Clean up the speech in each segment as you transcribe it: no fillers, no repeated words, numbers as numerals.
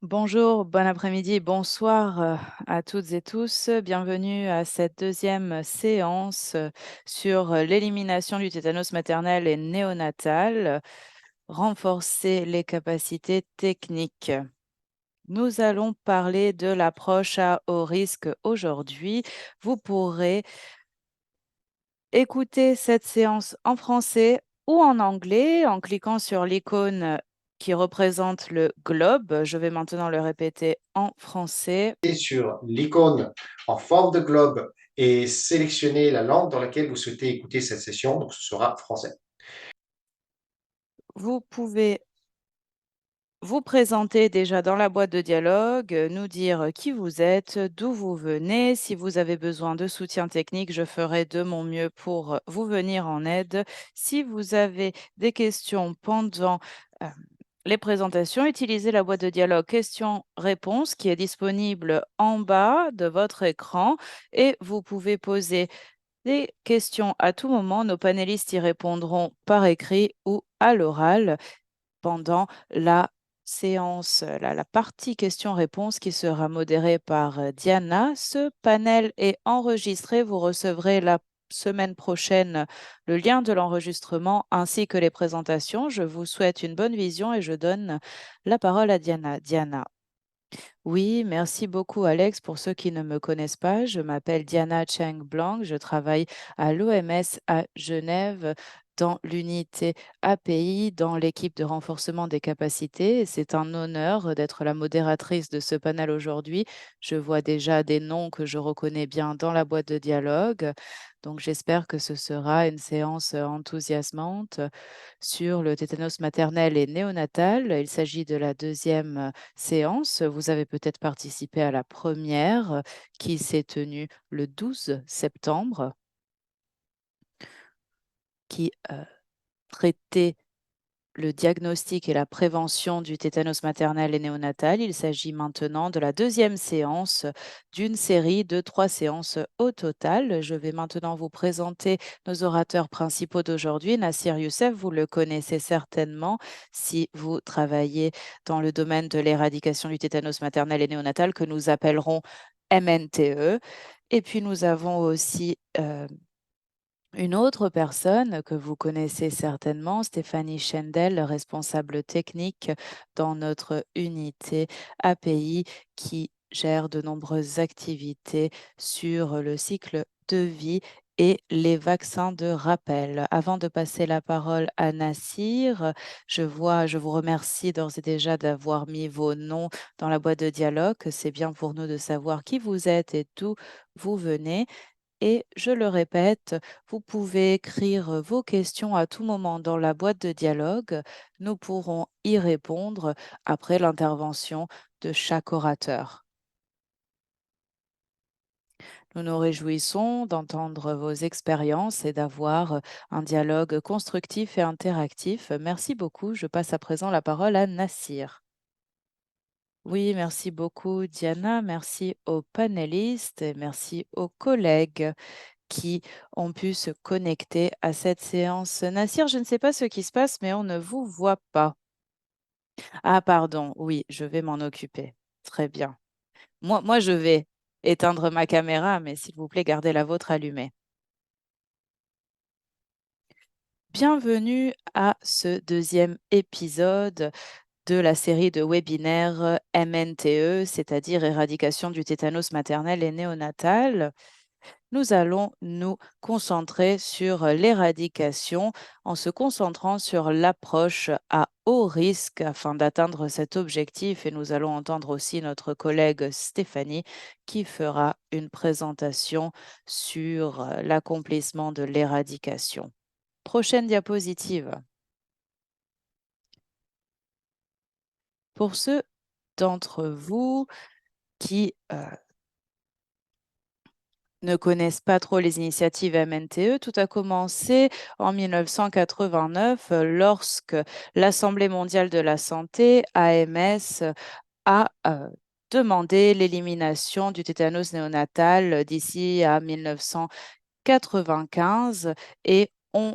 Bonjour, bon après-midi, bonsoir à toutes et tous. Bienvenue à cette deuxième séance sur l'élimination du tétanos maternel et néonatal, renforcer les capacités techniques. Nous allons parler de l'approche à haut risque aujourd'hui. Vous pourrez écouter cette séance en français ou en anglais en cliquant sur l'icône qui représente le globe. Je vais maintenant le répéter en français. Sur l'icône en forme de globe et sélectionnez la langue dans laquelle vous souhaitez écouter cette session, donc ce sera français. Vous pouvez vous présenter déjà dans la boîte de dialogue, nous dire qui vous êtes, d'où vous venez. Si vous avez besoin de soutien technique, je ferai de mon mieux pour vous venir en aide. Si vous avez des questions pendant euh, les présentations, utilisez la boîte de dialogue questions-réponses qui est disponible en bas de votre écran et vous pouvez poser des questions à tout moment. Nos panélistes y répondront par écrit ou à l'oral pendant la séance, la partie questions-réponses qui sera modérée par Diana. Ce panel est enregistré. Vous recevrez la semaine prochaine le lien de l'enregistrement ainsi que les présentations. Je vous souhaite une bonne vision et je donne la parole à Diana. Diana. Oui, merci beaucoup Alex. Pour ceux qui ne me connaissent pas, je m'appelle Diana Cheng Blanc. Je travaille à l'OMS à Genève dans l'unité API, dans l'équipe de renforcement des capacités. C'est un honneur d'être la modératrice de ce panel aujourd'hui. Je vois déjà des noms que je reconnais bien dans la boîte de dialogue. Donc j'espère que ce sera une séance enthousiasmante sur le tétanos maternel et néonatal. Il s'agit de la deuxième séance. Vous avez peut-être participé à la première qui s'est tenue le 12 septembre, qui traitait le diagnostic et la prévention du tétanos maternel et néonatal. Il s'agit maintenant de la deuxième séance d'une série de 3 séances au total. Je vais maintenant vous présenter nos orateurs principaux d'aujourd'hui. Nassir Youssef, vous le connaissez certainement si vous travaillez dans le domaine de l'éradication du tétanos maternel et néonatal que nous appellerons MNTE. Et puis nous avons aussi une autre personne que vous connaissez certainement, Stéphanie Schendel, responsable technique dans notre unité API qui gère de nombreuses activités sur le cycle de vie et les vaccins de rappel. Avant de passer la parole à Nassir, je vous remercie d'ores et déjà d'avoir mis vos noms dans la boîte de dialogue. C'est bien pour nous de savoir qui vous êtes et d'où vous venez. Et je le répète, vous pouvez écrire vos questions à tout moment dans la boîte de dialogue. Nous pourrons y répondre après l'intervention de chaque orateur. Nous nous réjouissons d'entendre vos expériences et d'avoir un dialogue constructif et interactif. Merci beaucoup. Je passe à présent la parole à Nassir. Oui, merci beaucoup Diana, merci aux panélistes et merci aux collègues qui ont pu se connecter à cette séance. Nassir, je ne sais pas ce qui se passe, mais on ne vous voit pas. Ah, pardon, oui, je vais m'en occuper. Très bien. Moi, je vais éteindre ma caméra, mais s'il vous plaît, gardez la vôtre allumée. Bienvenue à ce deuxième épisode de la série de webinaires MNTE, c'est-à-dire éradication du tétanos maternel et néonatal. Nous allons nous concentrer sur l'éradication en se concentrant sur l'approche à haut risque afin d'atteindre cet objectif. Et nous allons entendre aussi notre collègue Stéphanie qui fera une présentation sur l'accomplissement de l'éradication. Prochaine diapositive. Pour ceux d'entre vous qui ne connaissent pas trop les initiatives MNTE, tout a commencé en 1989 lorsque l'Assemblée mondiale de la santé, AMS, a demandé l'élimination du tétanos néonatal d'ici à 1995 et on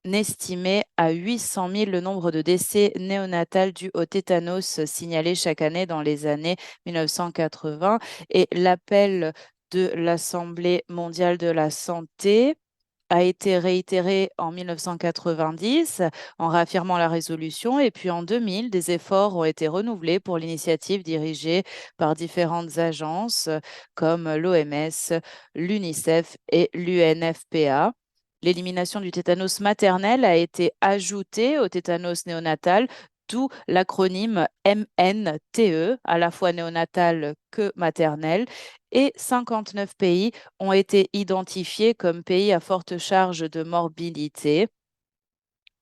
estimait à 800 000 le nombre de décès néonatals dus au tétanos signalés chaque année dans les années 1980. Et l'appel de l'Assemblée mondiale de la santé a été réitéré en 1990 en réaffirmant la résolution. Et puis en 2000, des efforts ont été renouvelés pour l'initiative dirigée par différentes agences comme l'OMS, l'UNICEF et l'UNFPA. L'élimination du tétanos maternel a été ajoutée au tétanos néonatal, d'où l'acronyme MNTE, à la fois néonatal que maternel. Et 59 pays ont été identifiés comme pays à forte charge de morbidité,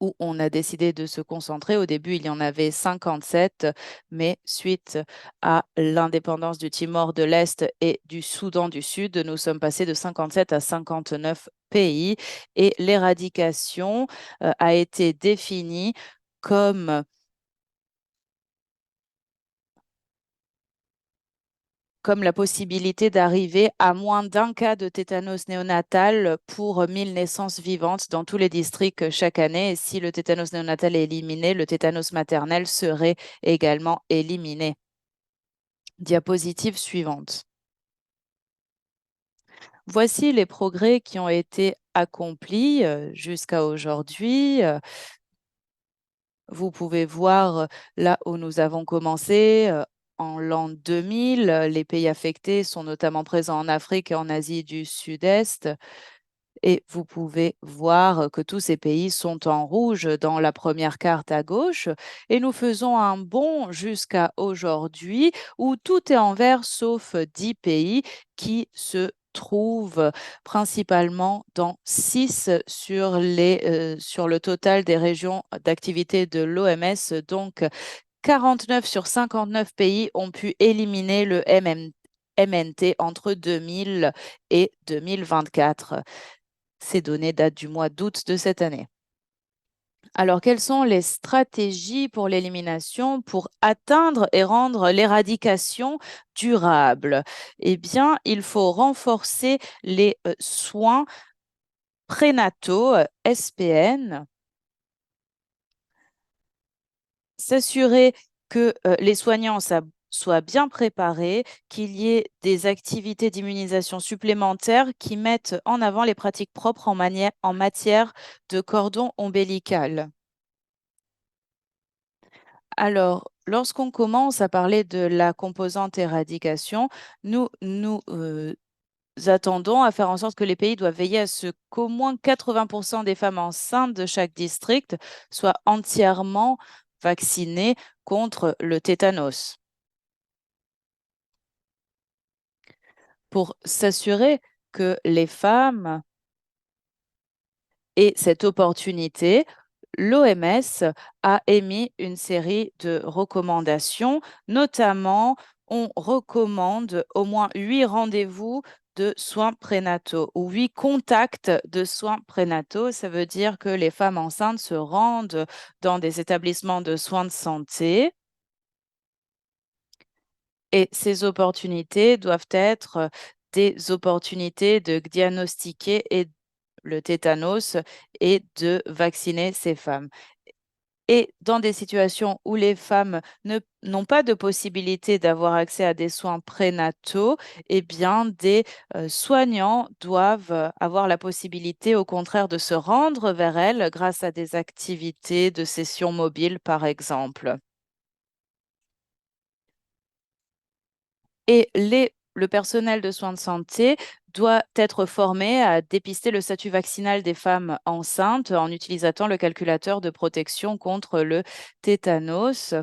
où on a décidé de se concentrer. Au début, il y en avait 57, mais suite à l'indépendance du Timor de l'Est et du Soudan du Sud, nous sommes passés de 57 à 59 pays et l'éradication a été définie comme la possibilité d'arriver à moins d'un cas de tétanos néonatal pour 1000 naissances vivantes dans tous les districts chaque année. Et si le tétanos néonatal est éliminé, le tétanos maternel serait également éliminé. Diapositive suivante. Voici les progrès qui ont été accomplis jusqu'à aujourd'hui. Vous pouvez voir là où nous avons commencé. En l'an 2000, les pays affectés sont notamment présents en Afrique et en Asie du Sud-Est. Et vous pouvez voir que tous ces pays sont en rouge dans la première carte à gauche. Et nous faisons un bond jusqu'à aujourd'hui où tout est en vert sauf 10 pays qui se trouvent principalement dans 6 sur le total des régions d'activité de l'OMS. Donc, 49 sur 59 pays ont pu éliminer le MNT entre 2000 et 2024. Ces données datent du mois d'août de cette année. Alors, quelles sont les stratégies pour l'élimination pour atteindre et rendre l'éradication durable? Eh bien, il faut renforcer les soins prénataux, SPN, s'assurer que les soignants soient bien préparés, qu'il y ait des activités d'immunisation supplémentaires qui mettent en avant les pratiques propres en matière de cordon ombilical. Alors, lorsqu'on commence à parler de la composante éradication, nous attendons à faire en sorte que les pays doivent veiller à ce qu'au moins 80% des femmes enceintes de chaque district soient entièrement vaccinées contre le tétanos. Pour s'assurer que les femmes aient cette opportunité, l'OMS a émis une série de recommandations, notamment on recommande au moins 8 rendez-vous de soins prénataux ou 8 contacts de soins prénataux. Ça veut dire que les femmes enceintes se rendent dans des établissements de soins de santé et ces opportunités doivent être des opportunités de diagnostiquer le tétanos et de vacciner ces femmes. Et dans des situations où les femmes n'ont pas de possibilité d'avoir accès à des soins prénataux, eh bien, des soignants doivent avoir la possibilité, au contraire, de se rendre vers elles grâce à des activités de session mobile, par exemple. Et le personnel de soins de santé doit être formé à dépister le statut vaccinal des femmes enceintes en utilisant le calculateur de protection contre le tétanos.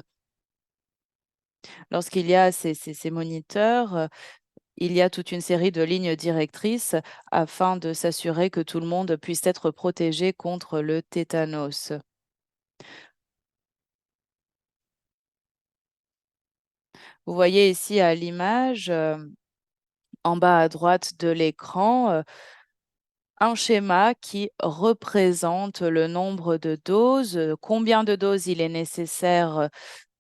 Lorsqu'il y a ces moniteurs, il y a toute une série de lignes directrices afin de s'assurer que tout le monde puisse être protégé contre le tétanos. Vous voyez ici à l'image, en bas à droite de l'écran, un schéma qui représente le nombre de doses, combien de doses il est nécessaire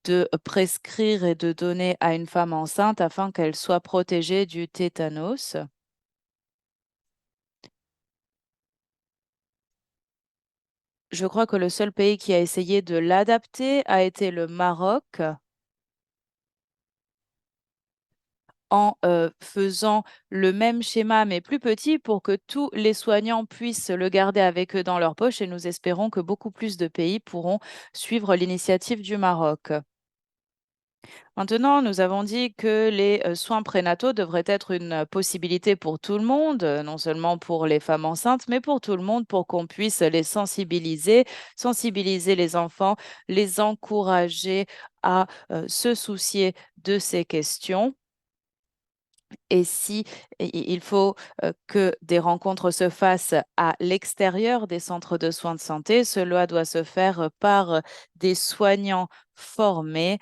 de prescrire et de donner à une femme enceinte afin qu'elle soit protégée du tétanos. Je crois que le seul pays qui a essayé de l'adapter a été le Maroc en faisant le même schéma mais plus petit pour que tous les soignants puissent le garder avec eux dans leur poche et nous espérons que beaucoup plus de pays pourront suivre l'initiative du Maroc. Maintenant, nous avons dit que les soins prénataux devraient être une possibilité pour tout le monde, non seulement pour les femmes enceintes, mais pour tout le monde, pour qu'on puisse les sensibiliser, sensibiliser les enfants, les encourager à se soucier de ces questions. Et si il faut que des rencontres se fassent à l'extérieur des centres de soins de santé, cela doit se faire par des soignants formés.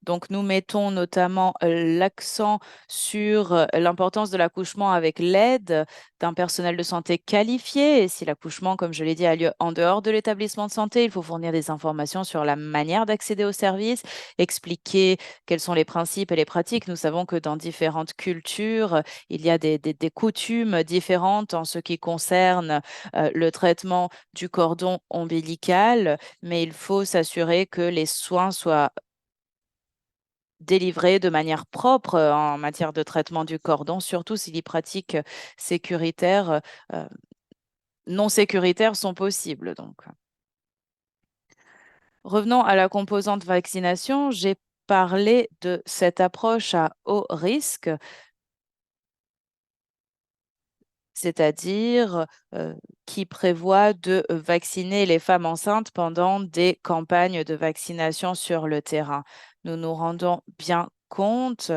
Donc, nous mettons notamment l'accent sur l'importance de l'accouchement avec l'aide d'un personnel de santé qualifié. Et si l'accouchement, comme je l'ai dit, a lieu en dehors de l'établissement de santé, il faut fournir des informations sur la manière d'accéder au service, expliquer quels sont les principes et les pratiques. Nous savons que dans différentes cultures, il y a des coutumes différentes en ce qui concerne le traitement du cordon ombilical, mais il faut s'assurer que les soins soient délivrés de manière propre en matière de traitement du cordon, surtout si les pratiques sécuritaires, euh, non sécuritaires sont possibles. Donc, revenons à la composante vaccination. J'ai parlé de cette approche à haut risque, c'est-à-dire qui prévoit de vacciner les femmes enceintes pendant des campagnes de vaccination sur le terrain. Nous nous rendons bien compte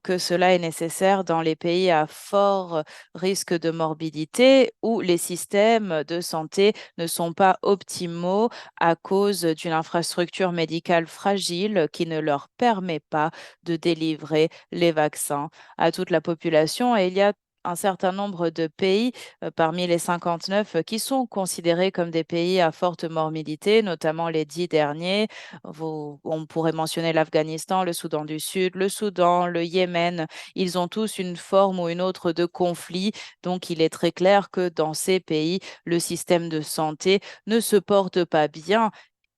que cela est nécessaire dans les pays à fort risque de morbidité où les systèmes de santé ne sont pas optimaux à cause d'une infrastructure médicale fragile qui ne leur permet pas de délivrer les vaccins à toute la population. Et il y a un certain nombre de pays parmi les 59 qui sont considérés comme des pays à forte morbidité, notamment les 10 derniers. On pourrait mentionner l'Afghanistan, le Soudan du Sud, le Soudan, le Yémen. Ils ont tous une forme ou une autre de conflit. Donc, il est très clair que dans ces pays, le système de santé ne se porte pas bien.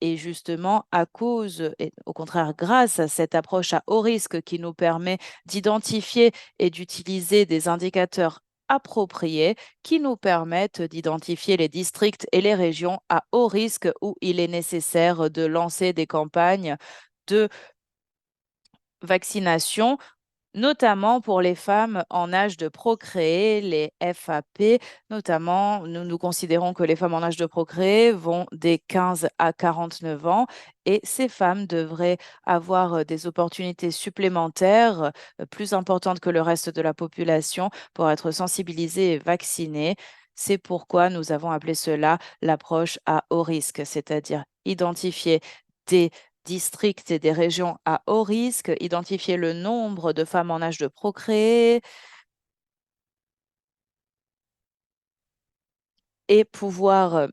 Et justement, à cause, et au contraire, grâce à cette approche à haut risque qui nous permet d'identifier et d'utiliser des indicateurs appropriés qui nous permettent d'identifier les districts et les régions à haut risque où il est nécessaire de lancer des campagnes de vaccination, notamment pour les femmes en âge de procréer, les FAP. Notamment, nous considérons que les femmes en âge de procréer vont des 15 à 49 ans et ces femmes devraient avoir des opportunités supplémentaires plus importantes que le reste de la population pour être sensibilisées et vaccinées. C'est pourquoi nous avons appelé cela l'approche à haut risque, c'est-à-dire identifier des districts et des régions à haut risque, identifier le nombre de femmes en âge de procréer et pouvoir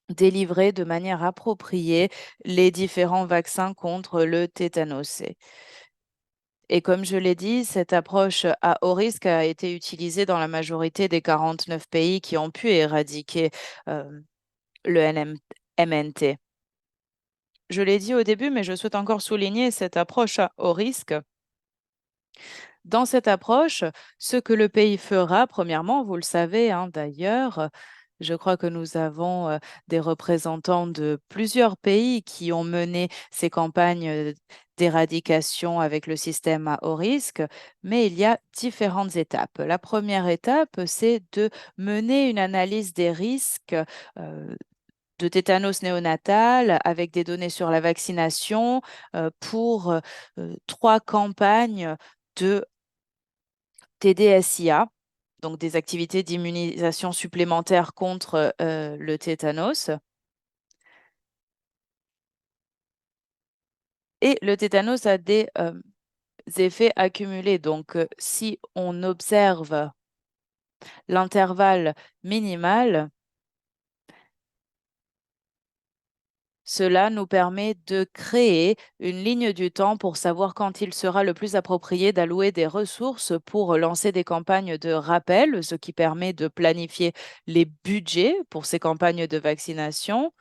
délivrer de manière appropriée les différents vaccins contre le tétanos C. Et comme je l'ai dit, cette approche à haut risque a été utilisée dans la majorité des 49 pays qui ont pu éradiquer euh, le MNT. Je l'ai dit au début, mais je souhaite encore souligner cette approche à haut risque. Dans cette approche, ce que le pays fera, premièrement, vous le savez hein, d'ailleurs, je crois que nous avons des représentants de plusieurs pays qui ont mené ces campagnes d'éradication avec le système à haut risque, mais il y a différentes étapes. La première étape, c'est de mener une analyse des risques de tétanos néonatal avec des données sur la vaccination pour 3 campagnes de TDSIA, donc des activités d'immunisation supplémentaires contre le tétanos. Et le tétanos a des effets accumulés. Donc, si on observe l'intervalle minimal, Cela nous permet de créer une ligne du temps pour savoir quand il sera le plus approprié d'allouer des ressources pour lancer des campagnes de rappel, ce qui permet de planifier les budgets pour ces campagnes de vaccination.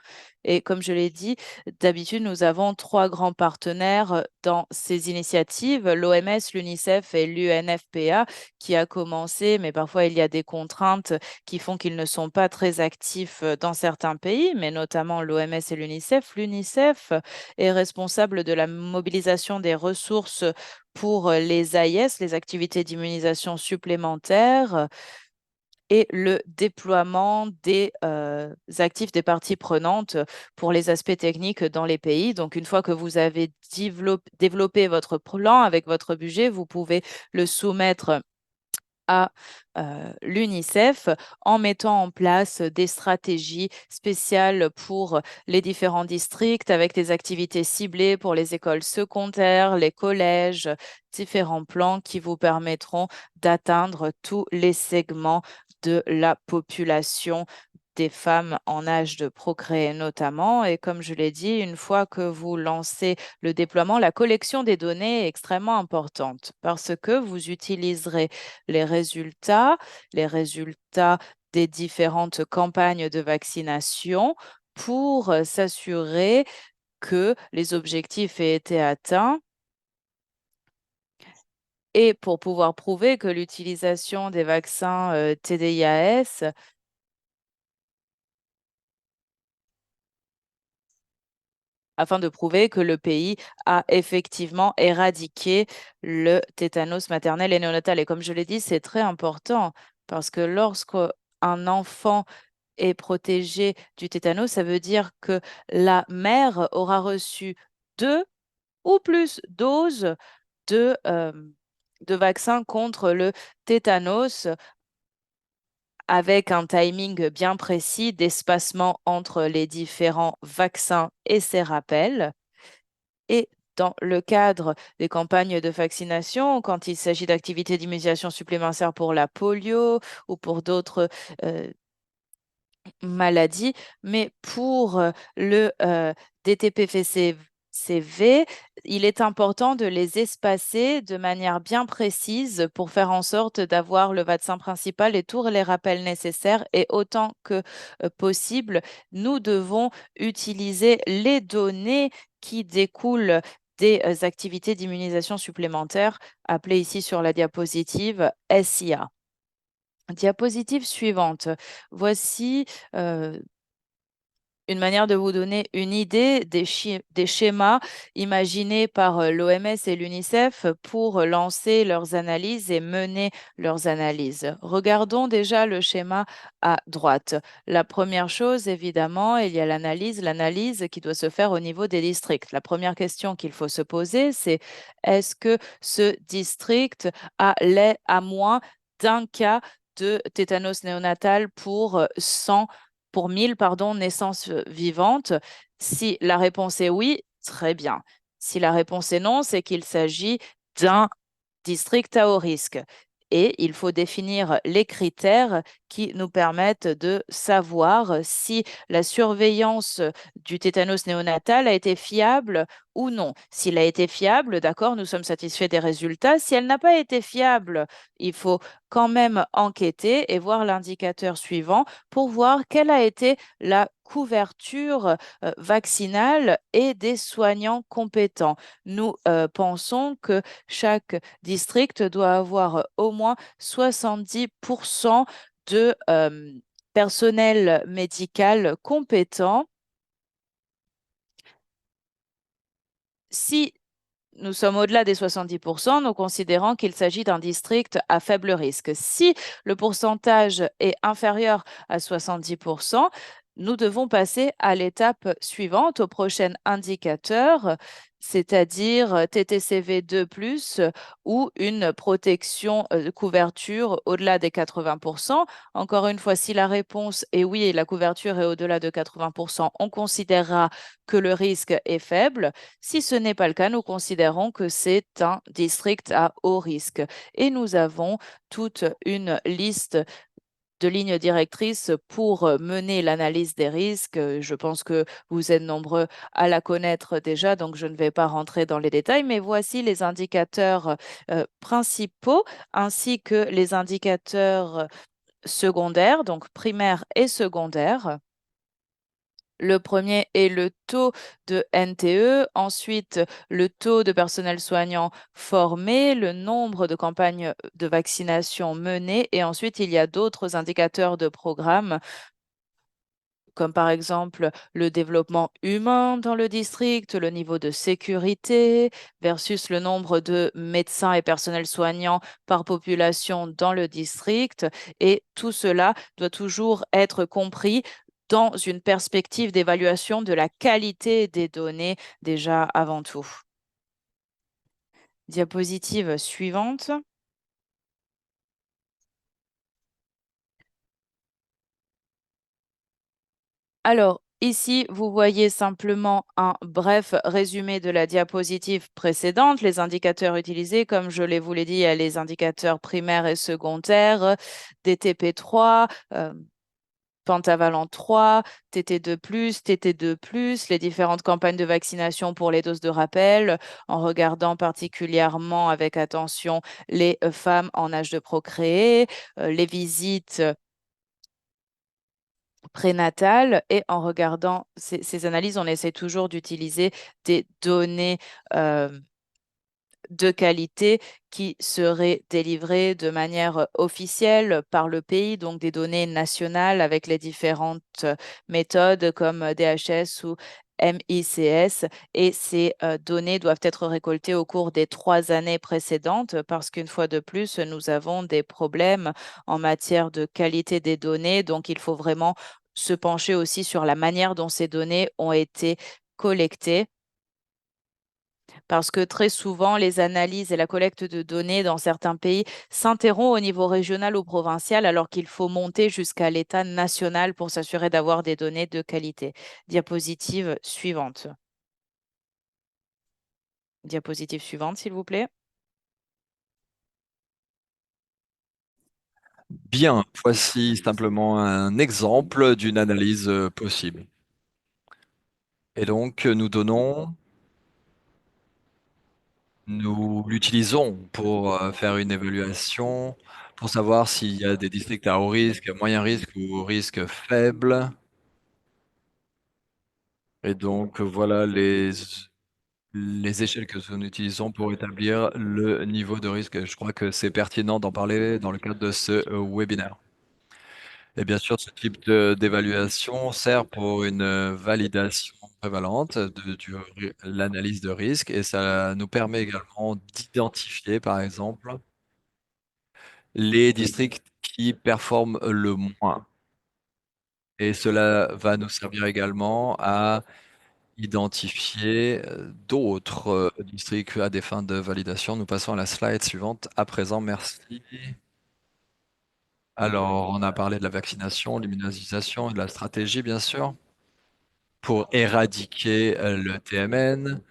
Et comme je l'ai dit, d'habitude, nous avons trois grands partenaires dans ces initiatives, l'OMS, l'UNICEF et l'UNFPA, qui a commencé, mais parfois il y a des contraintes qui font qu'ils ne sont pas très actifs dans certains pays, mais notamment l'OMS et l'UNICEF. L'UNICEF est responsable de la mobilisation des ressources pour les AIS, les activités d'immunisation supplémentaires, et le déploiement des actifs des parties prenantes pour les aspects techniques dans les pays. Donc, une fois que vous avez développé votre plan avec votre budget, vous pouvez le soumettre à l'UNICEF en mettant en place des stratégies spéciales pour les différents districts avec des activités ciblées pour les écoles secondaires, les collèges, différents plans qui vous permettront d'atteindre tous les segments de la population, des femmes en âge de procréer notamment. Et comme je l'ai dit, une fois que vous lancez le déploiement, la collection des données est extrêmement importante parce que vous utiliserez les les résultats des différentes campagnes de vaccination pour s'assurer que les objectifs aient été atteints et pour pouvoir prouver que l'utilisation des vaccins TDIAS afin de prouver que le pays a effectivement éradiqué le tétanos maternel et néonatal. Et comme je l'ai dit, c'est très important parce que lorsqu'un enfant est protégé du tétanos, ça veut dire que la mère aura reçu deux ou plus doses de vaccin contre le tétanos avec un timing bien précis d'espacement entre les différents vaccins et ces rappels. Et dans le cadre des campagnes de vaccination, quand il s'agit d'activités d'immunisation supplémentaires pour la polio ou pour d'autres euh, maladie, mais pour le DTP-CV, il est important de les espacer de manière bien précise pour faire en sorte d'avoir le vaccin principal et tous les rappels nécessaires. Et autant que possible, nous devons utiliser les données qui découlent des activités d'immunisation supplémentaires, appelées ici sur la diapositive SIA. Diapositive suivante. Voici une manière de vous donner une idée des schémas imaginés par l'OMS et l'UNICEF pour lancer leurs analyses et mener leurs analyses. Regardons déjà le schéma à droite. La première chose, évidemment, il y a l'analyse qui doit se faire au niveau des districts. La première question qu'il faut se poser, c'est est-ce que ce district a moins d'un cas de tétanos néonatal pour 100 pour 1000 pardon, naissances vivantes? Si la réponse est oui, très bien. Si la réponse est non, c'est qu'il s'agit d'un district à haut risque. Et il faut définir les critères qui nous permettent de savoir si la surveillance du tétanos néonatal a été fiable ou non. S'il a été fiable, d'accord, nous sommes satisfaits des résultats. Si elle n'a pas été fiable, il faut quand même enquêter et voir l'indicateur suivant pour voir quelle a été la couverture vaccinale et des soignants compétents. Nous pensons que chaque district doit avoir au moins 70% de personnel médical compétent. Si nous sommes au-delà des 70%, nous considérons qu'il s'agit d'un district à faible risque. Si le pourcentage est inférieur à 70%, nous devons passer à l'étape suivante, au prochain indicateur, c'est-à-dire TTCV2+, ou une protection de couverture au-delà des 80%. Encore une fois, si la réponse est oui et la couverture est au-delà de 80%, on considérera que le risque est faible. Si ce n'est pas le cas, nous considérons que c'est un district à haut risque. Et nous avons toute une liste de ligne directrice pour mener l'analyse des risques. Je pense que vous êtes nombreux à la connaître déjà, donc je ne vais pas rentrer dans les détails, mais voici les indicateurs principaux ainsi que les indicateurs secondaires, donc primaires et secondaires. Le premier est le taux de NTE, ensuite le taux de personnel soignant formé, le nombre de campagnes de vaccination menées et ensuite il y a d'autres indicateurs de programme comme par exemple le développement humain dans le district, le niveau de sécurité versus le nombre de médecins et personnels soignants par population dans le district. Et tout cela doit toujours être compris dans une perspective d'évaluation de la qualité des données déjà avant tout. Diapositive suivante. Alors, ici, vous voyez simplement un bref résumé de la diapositive précédente. Les indicateurs utilisés, comme je vous l'ai dit, il y a les indicateurs primaires et secondaires, DTP3, pentavalent 3, TT2+, TT2+, les différentes campagnes de vaccination pour les doses de rappel, en regardant particulièrement avec attention les femmes en âge de procréer, les visites prénatale et en regardant ces analyses, on essaie toujours d'utiliser des données de qualité qui seraient délivrées de manière officielle par le pays, donc des données nationales avec les différentes méthodes comme DHS ou MICS. Et ces données doivent être récoltées au cours des 3 années précédentes parce qu'une fois de plus, nous avons des problèmes en matière de qualité des données. Donc, il faut vraiment se pencher aussi sur la manière dont ces données ont été collectées parce que très souvent, les analyses et la collecte de données dans certains pays s'interrompent au niveau régional ou provincial, alors qu'il faut monter jusqu'à l'état national pour s'assurer d'avoir des données de qualité. Diapositive suivante. Diapositive suivante, s'il vous plaît. Bien, voici simplement un exemple d'une analyse possible. Et donc, nous l'utilisons pour faire une évaluation, pour savoir s'il y a des districts à haut risque, moyen risque ou risque faible. Et donc, voilà les échelles que nous utilisons pour établir le niveau de risque. Je crois que c'est pertinent d'en parler dans le cadre de ce webinaire. Et bien sûr, ce type d'évaluation sert pour une validation prévalente de l'analyse de risque et ça nous permet également d'identifier, par exemple, les districts qui performent le moins. Et cela va nous servir également à identifier d'autres districts à des fins de validation. Nous passons à la slide suivante à présent. Merci. Alors, on a parlé de la vaccination, l'immunisation et de la stratégie, bien sûr, pour éradiquer le TMN.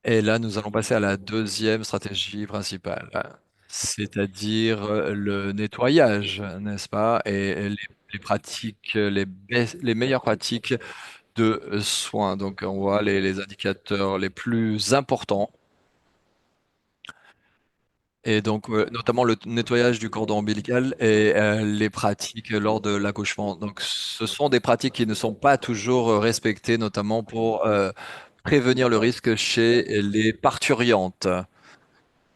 Et là, nous allons passer à la deuxième stratégie principale, c'est-à-dire le nettoyage, n'est-ce pas? Et les pratiques, les meilleures pratiques de soins. Donc, on voit les indicateurs les plus importants. Et donc, notamment le nettoyage du cordon ombilical et les pratiques lors de l'accouchement. Donc, ce sont des pratiques qui ne sont pas toujours respectées, notamment pour prévenir le risque chez les parturientes.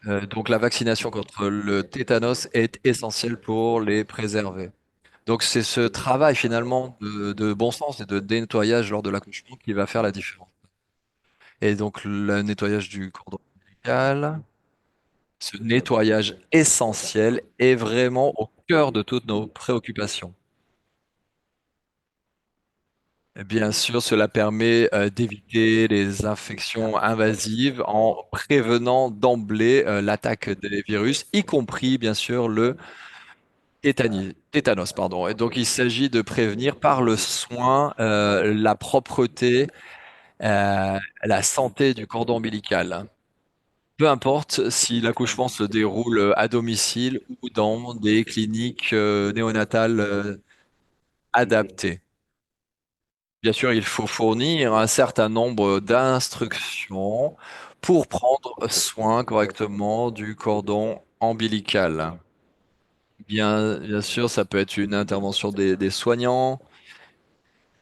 Donc, la vaccination contre le tétanos est essentielle pour les préserver. Donc, c'est ce travail finalement de bon sens et de nettoyage lors de l'accouchement qui va faire la différence. Et donc, le nettoyage du cordon ombilical. Ce nettoyage essentiel est vraiment au cœur de toutes nos préoccupations. Et bien sûr, cela permet d'éviter les infections invasives en prévenant d'emblée l'attaque des virus, y compris bien sûr le tétanos, pardon. Et donc, il s'agit de prévenir par le soin la propreté, la santé du cordon ombilical. Peu importe si l'accouchement se déroule à domicile ou dans des cliniques néonatales adaptées. Bien sûr, il faut fournir un certain nombre d'instructions pour prendre soin correctement du cordon ombilical. Bien sûr, ça peut être une intervention des soignants.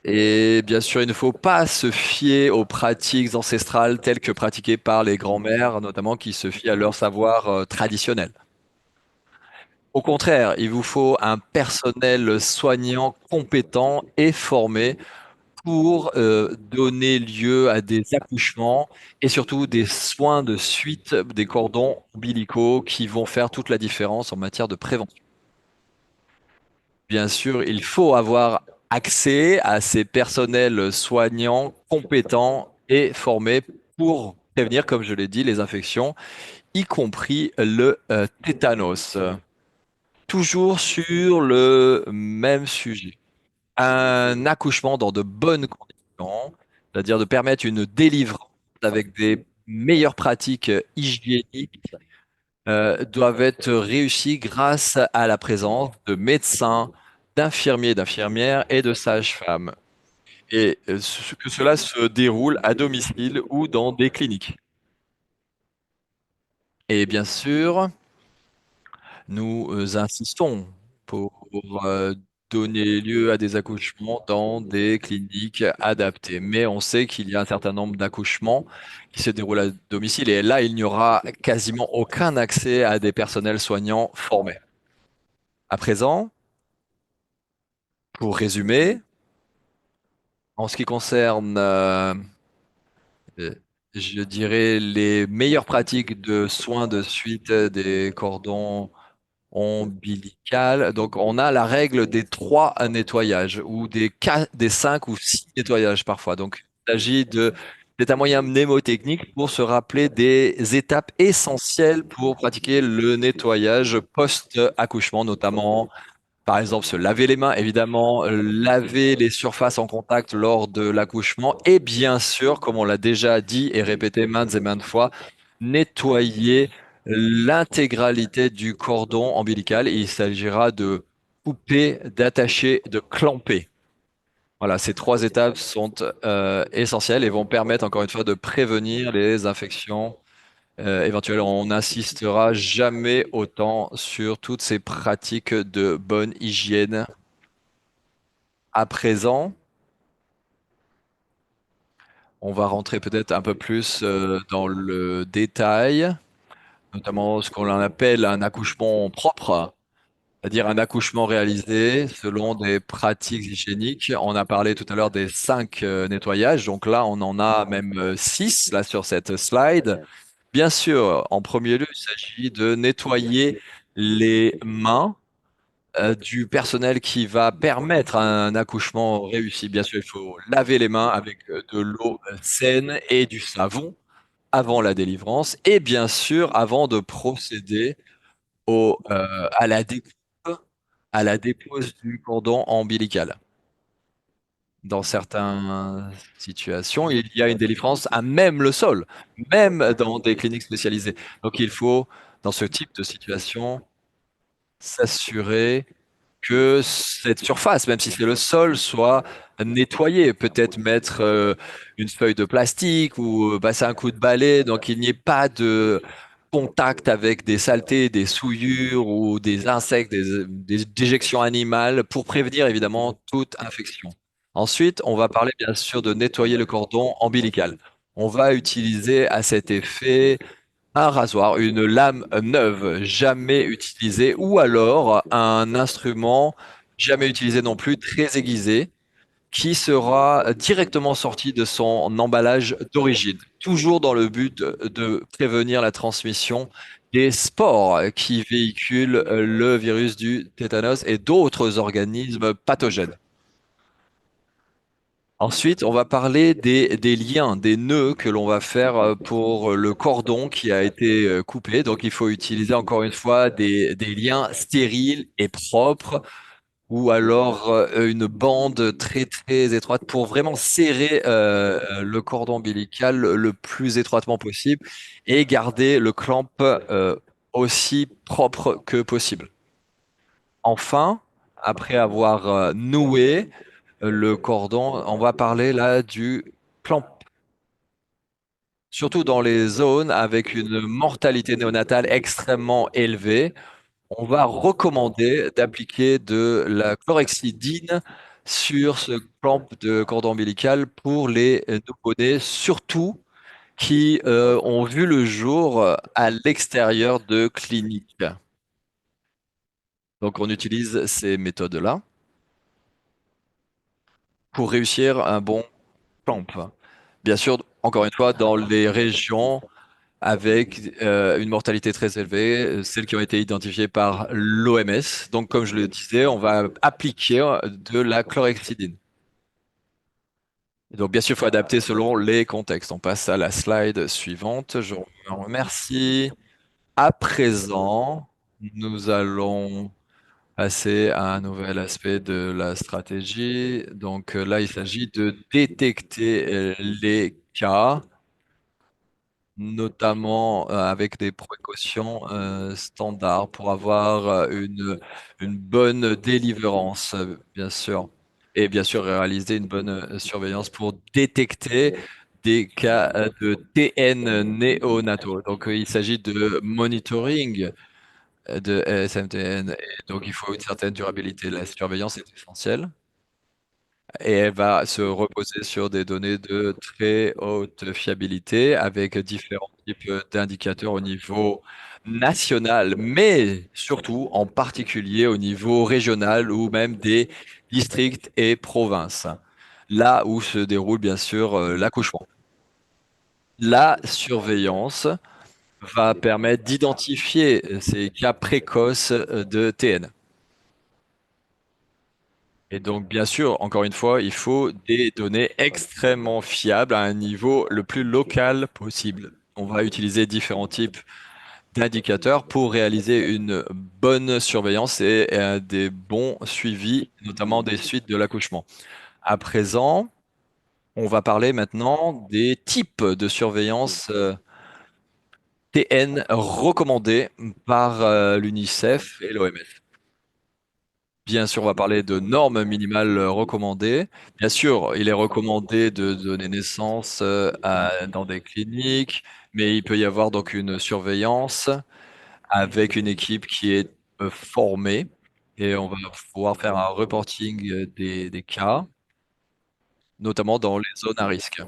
Et bien sûr, il ne faut pas se fier aux pratiques ancestrales telles que pratiquées par les grands-mères, notamment qui se fient à leur savoir traditionnel. Au contraire, il vous faut un personnel soignant compétent et formé pour donner lieu à des accouchements et surtout des soins de suite des cordons ombilicaux qui vont faire toute la différence en matière de prévention. Bien sûr, il faut avoir accès à ces personnels soignants compétents et formés pour prévenir, comme je l'ai dit, les infections, y compris le tétanos. Toujours sur le même sujet. Un accouchement dans de bonnes conditions, c'est-à-dire de permettre une délivrance avec des meilleures pratiques hygiéniques, doivent être réussis grâce à la présence de médecins, d'infirmiers, d'infirmières et de sages-femmes. Et que cela se déroule à domicile ou dans des cliniques. Et bien sûr, nous insistons pour donner lieu à des accouchements dans des cliniques adaptées. Mais on sait qu'il y a un certain nombre d'accouchements qui se déroulent à domicile et là, il n'y aura quasiment aucun accès à des personnels soignants formés. À présent, pour résumer, en ce qui concerne, euh, je dirais, les meilleures pratiques de soins de suite des cordons ombilical. Donc, on a la règle des 3 nettoyages ou des 5 ou 6 nettoyages parfois. Donc, il s'agit c'est un moyen mnémotechnique pour se rappeler des étapes essentielles pour pratiquer le nettoyage post-accouchement, notamment, par exemple, se laver les mains, évidemment, laver les surfaces en contact lors de l'accouchement et bien sûr, comme on l'a déjà dit et répété maintes et maintes fois, nettoyer l'intégralité du cordon ombilical. Il s'agira de couper, d'attacher, de clamper. Voilà, ces 3 étapes sont essentielles et vont permettre, encore une fois, de prévenir les infections éventuelles. On n'insistera jamais autant sur toutes ces pratiques de bonne hygiène. À présent, on va rentrer peut-être un peu plus dans le détail, notamment ce qu'on appelle un accouchement propre. C'est-à-dire un accouchement réalisé selon des pratiques hygiéniques. On a parlé tout à l'heure des 5 nettoyages, donc là on en a même 6 là sur cette slide. Bien sûr, en premier lieu, il s'agit de nettoyer les mains du personnel qui va permettre un accouchement réussi. Bien sûr, il faut laver les mains avec de l'eau saine et du savon avant la délivrance et bien sûr avant de procéder à la découpe à la dépose du cordon ombilical. Dans certaines situations, il y a une délivrance à même le sol, même dans des cliniques spécialisées. Donc il faut, dans ce type de situation, s'assurer que cette surface, même si c'est le sol, soit nettoyée. Peut-être mettre une feuille de plastique ou passer un coup de balai, donc il n'y ait pas de contact avec des saletés, des souillures ou des insectes, des déjections animales pour prévenir évidemment toute infection. Ensuite, on va parler bien sûr de nettoyer le cordon ombilical. On va utiliser à cet effet un rasoir, une lame neuve, jamais utilisée, ou alors un instrument jamais utilisé non plus, très aiguisé, qui sera directement sorti de son emballage d'origine, toujours dans le but de prévenir la transmission des spores qui véhiculent le virus du tétanos et d'autres organismes pathogènes. Ensuite, on va parler des liens, des nœuds que l'on va faire pour le cordon qui a été coupé. Donc, il faut utiliser encore une fois des liens stériles et propres ou alors une bande très très étroite pour vraiment serrer le cordon ombilical le plus étroitement possible et garder le clamp aussi propre que possible. Enfin, après avoir noué le cordon, on va parler là du clamp. Surtout dans les zones avec une mortalité néonatale extrêmement élevée, on va recommander d'appliquer de la chlorhexidine sur ce clamp de cordon ombilical pour les nouveau-nés, surtout qui ont vu le jour à l'extérieur de cliniques. Donc on utilise ces méthodes-là pour réussir un bon clamp. Bien sûr, encore une fois, dans les régions avec une mortalité très élevée, celles qui ont été identifiées par l'OMS. Donc, comme je le disais, on va appliquer de la chlorhexidine. Et donc, bien sûr, il faut adapter selon les contextes. On passe à la slide suivante. Je vous remercie. À présent, nous allons passer à un nouvel aspect de la stratégie. Donc là, il s'agit de détecter les cas notamment avec des précautions standards pour avoir une bonne délivrance, bien sûr. Et bien sûr, réaliser une bonne surveillance pour détecter des cas de TN néonataux. Donc, il s'agit de monitoring de SMTN. Et donc, il faut une certaine durabilité. La surveillance est essentielle et elle va se reposer sur des données de très haute fiabilité avec différents types d'indicateurs au niveau national, mais surtout en particulier au niveau régional ou même des districts et provinces, là où se déroule bien sûr l'accouchement. La surveillance va permettre d'identifier ces cas précoces de TN. Et donc, bien sûr, encore une fois, il faut des données extrêmement fiables à un niveau le plus local possible. On va utiliser différents types d'indicateurs pour réaliser une bonne surveillance et des bons suivis, notamment des suites de l'accouchement. À présent, on va parler maintenant des types de surveillance TN recommandés par l'UNICEF et l'OMS. Bien sûr, on va parler de normes minimales recommandées. Bien sûr, il est recommandé de donner naissance dans des cliniques, mais il peut y avoir donc une surveillance avec une équipe qui est formée et on va pouvoir faire un reporting des cas, notamment dans les zones à risque.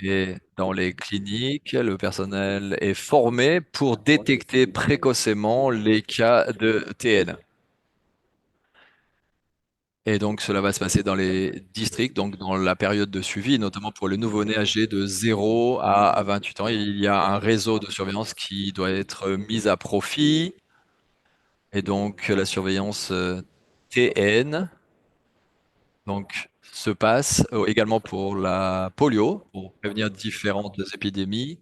Et dans les cliniques, le personnel est formé pour détecter précocement les cas de TN. Et donc, cela va se passer dans les districts, donc dans la période de suivi, notamment pour les nouveau-nés âgés de 0 à 28 ans. Il y a un réseau de surveillance qui doit être mis à profit. Et donc, la surveillance TN donc, se passe également pour la polio, pour prévenir différentes épidémies.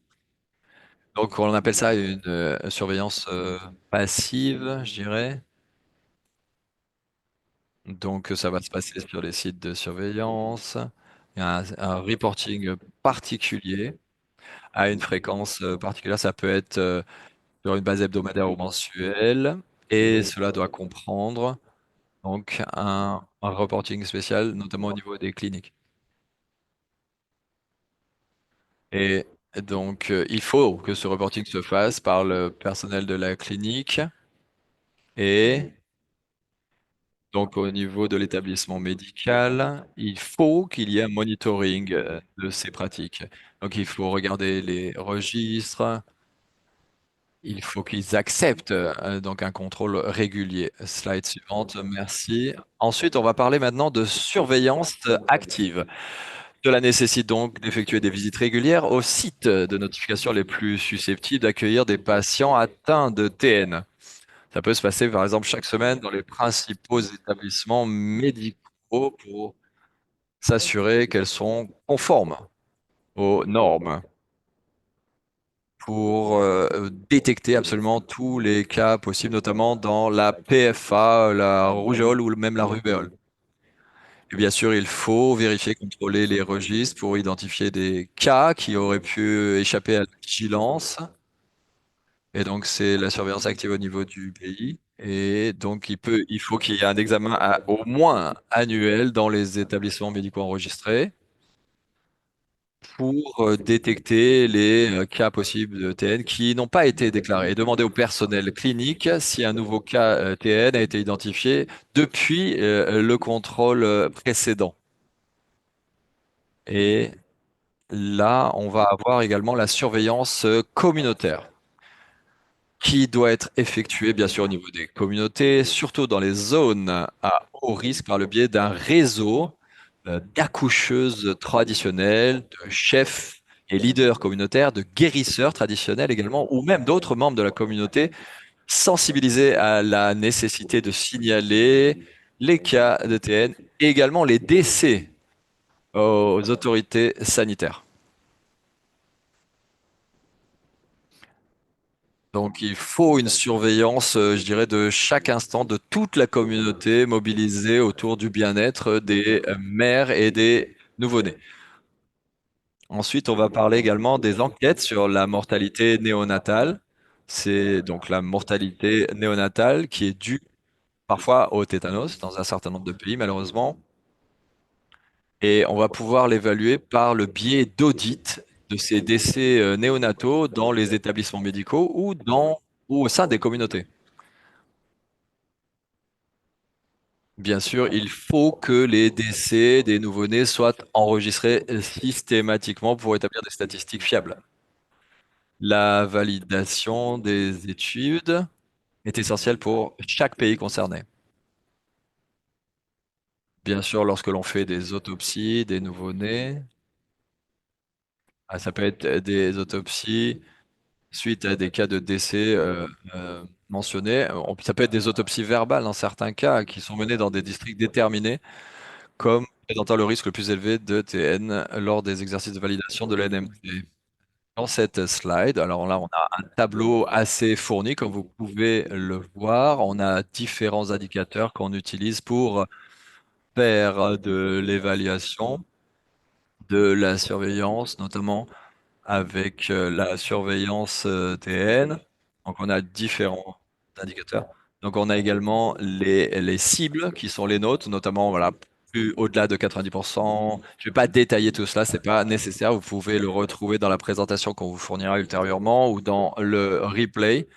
Donc, on appelle ça une surveillance passive, je dirais. Donc, ça va se passer sur les sites de surveillance. Il y a un reporting particulier à une fréquence particulière. Ça peut être sur une base hebdomadaire ou mensuelle. Et cela doit comprendre donc un reporting spécial, notamment au niveau des cliniques. Et donc, il faut que ce reporting se fasse par le personnel de la clinique et donc, au niveau de l'établissement médical, il faut qu'il y ait un monitoring de ces pratiques. Donc, il faut regarder les registres, il faut qu'ils acceptent donc un contrôle régulier. Slide suivante, merci. Ensuite, on va parler maintenant de surveillance active. Cela nécessite donc d'effectuer des visites régulières aux sites de notification les plus susceptibles d'accueillir des patients atteints de TN. Ça peut se passer, par exemple, chaque semaine dans les principaux établissements médicaux pour s'assurer qu'elles sont conformes aux normes. pour détecter absolument tous les cas possibles, notamment dans la PFA, la rougeole ou même la rubéole. Et bien sûr, il faut vérifier, contrôler les registres pour identifier des cas qui auraient pu échapper à la vigilance. Et donc, c'est la surveillance active au niveau du pays. Et donc, il faut qu'il y ait un examen au moins annuel dans les établissements médicaux enregistrés pour détecter les cas possibles de TN qui n'ont pas été déclarés et demander au personnel clinique si un nouveau cas TN a été identifié depuis le contrôle précédent. Et là, on va avoir également la surveillance communautaire qui doit être effectuée, bien sûr, au niveau des communautés, surtout dans les zones à haut risque par le biais d'un réseau d'accoucheuses traditionnelles, de chefs et leaders communautaires, de guérisseurs traditionnels également, ou même d'autres membres de la communauté sensibilisés à la nécessité de signaler les cas de TN et également les décès aux autorités sanitaires. Donc il faut une surveillance, je dirais, de chaque instant de toute la communauté mobilisée autour du bien-être des mères et des nouveau-nés. Ensuite, on va parler également des enquêtes sur la mortalité néonatale. C'est donc la mortalité néonatale qui est due parfois au tétanos dans un certain nombre de pays, malheureusement. Et on va pouvoir l'évaluer par le biais d'audits de ces décès néonataux dans les établissements médicaux ou au sein des communautés. Bien sûr, il faut que les décès des nouveau-nés soient enregistrés systématiquement pour établir des statistiques fiables. La validation des études est essentielle pour chaque pays concerné. Bien sûr, lorsque l'on fait des autopsies des nouveau-nés, ça peut être des autopsies suite à des cas de décès mentionnés. Ça peut être des autopsies verbales dans certains cas qui sont menées dans des districts déterminés comme présentant le risque le plus élevé de TN lors des exercices de validation de l'NMT. Dans cette slide, alors là, on a un tableau assez fourni, comme vous pouvez le voir. On a différents indicateurs qu'on utilise pour faire de l'évaluation, de la surveillance, notamment avec la surveillance TN. Donc, on a différents indicateurs. Donc, on a également les cibles qui sont les nôtres, notamment voilà, plus au-delà de 90%. Je ne vais pas détailler tout cela, c'est pas nécessaire. Vous pouvez le retrouver dans la présentation qu'on vous fournira ultérieurement ou dans le replay.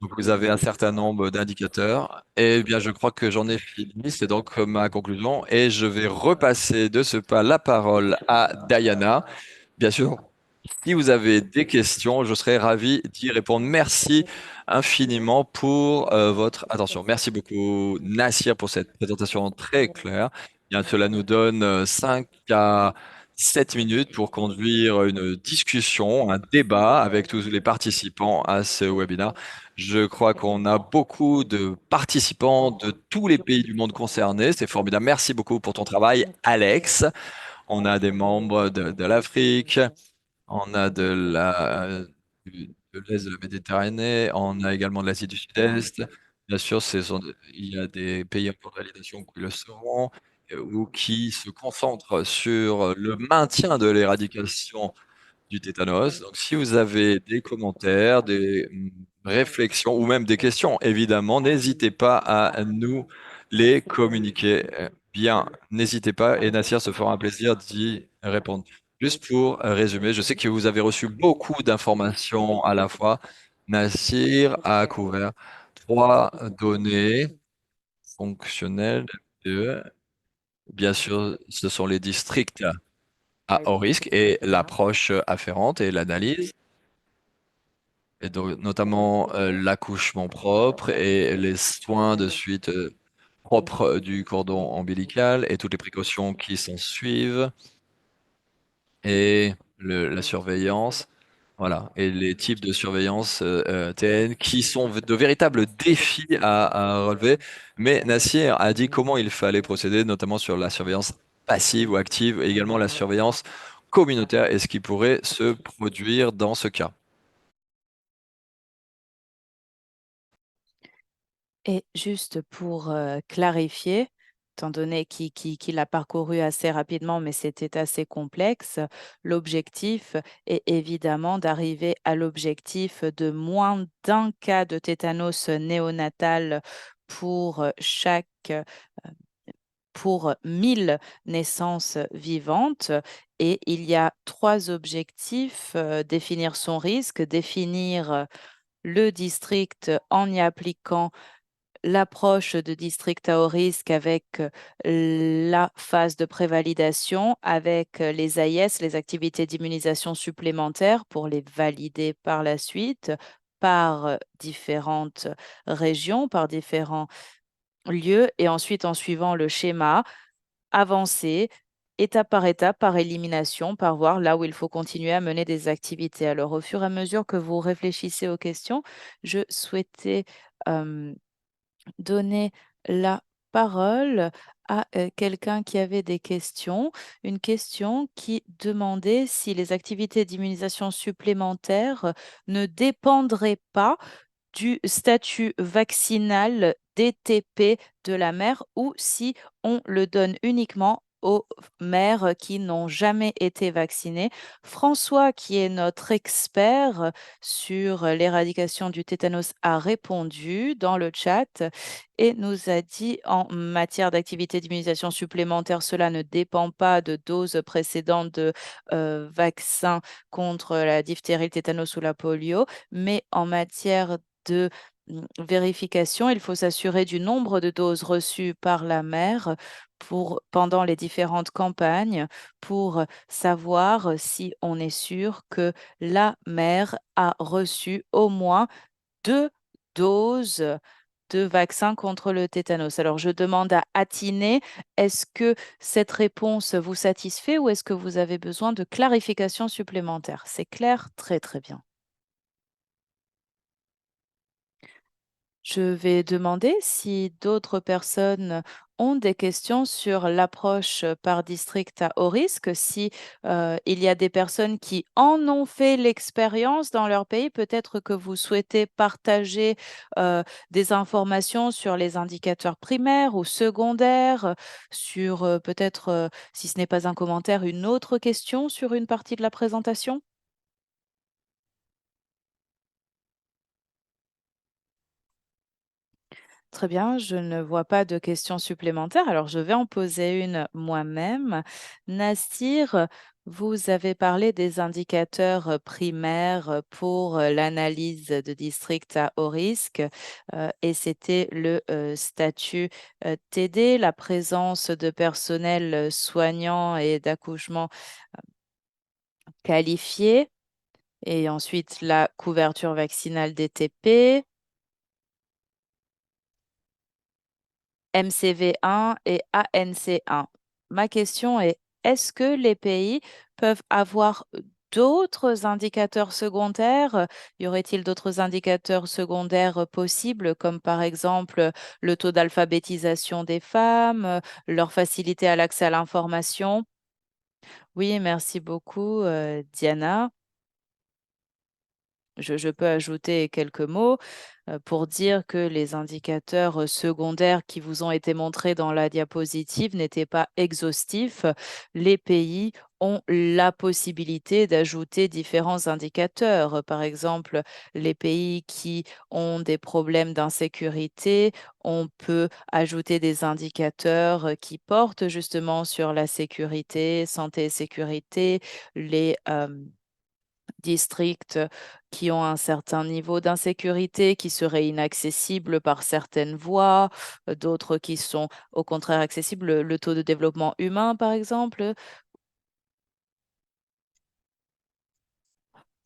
Donc, vous avez un certain nombre d'indicateurs. Et bien, je crois que j'en ai fini. C'est donc ma conclusion. Et je vais repasser de ce pas la parole à Diana. Bien sûr, si vous avez des questions, je serai ravi d'y répondre. Merci infiniment pour votre attention. Merci beaucoup, Nassir, pour cette présentation très claire. Bien, cela nous donne 5 à 7 minutes pour conduire une discussion, un débat avec tous les participants à ce webinaire. Je crois qu'on a beaucoup de participants de tous les pays du monde concernés. C'est formidable. Merci beaucoup pour ton travail, Alex. On a des membres de l'Afrique. On a de l'Est de la Méditerranée, on a également de l'Asie du Sud-Est. Bien sûr, il y a des pays en cours de validation qui le seront ou qui se concentrent sur le maintien de l'éradication du tétanos. Donc, si vous avez des commentaires, des réflexions ou même des questions, évidemment, n'hésitez pas à nous les communiquer. Bien, n'hésitez pas et Nassir se fera un plaisir d'y répondre. Juste pour résumer, je sais que vous avez reçu beaucoup d'informations à la fois. Nassir a couvert trois données fonctionnelles. Bien sûr, ce sont les districts à haut risque et l'approche afférente et l'analyse, et donc notamment l'accouchement propre et les soins de suite propres du cordon ombilical et toutes les précautions qui s'en suivent et la surveillance. Voilà, et les types de surveillance TN qui sont de véritables défis à relever. Mais Nassir a dit comment il fallait procéder, notamment sur la surveillance passive ou active, et également la surveillance communautaire et ce qui pourrait se produire dans ce cas. Et juste pour clarifier, étant donné qu'il a parcouru assez rapidement, mais c'était assez complexe, l'objectif est évidemment d'arriver à l'objectif de moins d'un cas de tétanos néonatal pour pour 1000 naissances vivantes. Et il y a trois objectifs, définir son risque, définir le district en y appliquant l'approche de district à haut risque avec la phase de prévalidation, avec les AIS, les activités d'immunisation supplémentaires pour les valider par la suite par différentes régions, par différents lieux, et ensuite en suivant le schéma, avancer étape, par élimination, par voir là où il faut continuer à mener des activités. Alors, au fur et à mesure que vous réfléchissez aux questions, je souhaitais euh, donner la parole à quelqu'un qui avait des questions. Une question qui demandait si les activités d'immunisation supplémentaires ne dépendraient pas du statut vaccinal DTP de la mère ou si on le donne uniquement aux mères qui n'ont jamais été vaccinées. François, qui est notre expert sur l'éradication du tétanos, a répondu dans le chat et nous a dit en matière d'activité d'immunisation supplémentaire, cela ne dépend pas de doses précédentes de vaccins contre la diphtérie, le tétanos ou la polio, mais en matière de vérification, il faut s'assurer du nombre de doses reçues par la mère pendant les différentes campagnes pour savoir si on est sûr que la mère a reçu au moins 2 doses de vaccin contre le tétanos. Alors, je demande à Attiné, est-ce que cette réponse vous satisfait ou est-ce que vous avez besoin de clarifications supplémentaires? C'est clair? Très, très bien. Je vais demander si d'autres personnes ont des questions sur l'approche par district à haut risque. Si il y a des personnes qui en ont fait l'expérience dans leur pays, peut-être que vous souhaitez partager des informations sur les indicateurs primaires ou secondaires, sur peut-être, si ce n'est pas un commentaire, une autre question sur une partie de la présentation. Très bien, je ne vois pas de questions supplémentaires, alors je vais en poser une moi-même. Nastir, vous avez parlé des indicateurs primaires pour l'analyse de district à haut risque et c'était le statut TD, la présence de personnel soignant et d'accouchement qualifié et ensuite la couverture vaccinale DTP. MCV1 et ANC1. Ma question est, est-ce que les pays peuvent avoir d'autres indicateurs secondaires? Y aurait-il d'autres indicateurs secondaires possibles, comme par exemple le taux d'alphabétisation des femmes, leur facilité à l'accès à l'information? Oui, merci beaucoup, Diana. Je peux ajouter quelques mots pour dire que les indicateurs secondaires qui vous ont été montrés dans la diapositive n'étaient pas exhaustifs. Les pays ont la possibilité d'ajouter différents indicateurs. Par exemple, les pays qui ont des problèmes d'insécurité, on peut ajouter des indicateurs qui portent justement sur la sécurité, santé et sécurité, les districts qui ont un certain niveau d'insécurité, qui seraient inaccessibles par certaines voies, d'autres qui sont au contraire accessibles. Le taux de développement humain, par exemple,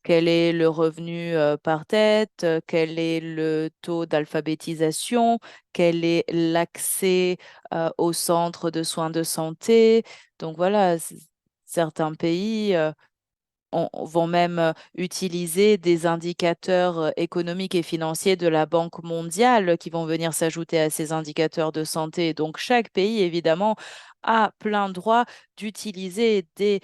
quel est le revenu par tête, quel est le taux d'alphabétisation, quel est l'accès aux centres de soins de santé. Donc voilà, certains pays vont même utiliser des indicateurs économiques et financiers de la Banque mondiale qui vont venir s'ajouter à ces indicateurs de santé. Donc, chaque pays, évidemment, a plein droit d'utiliser des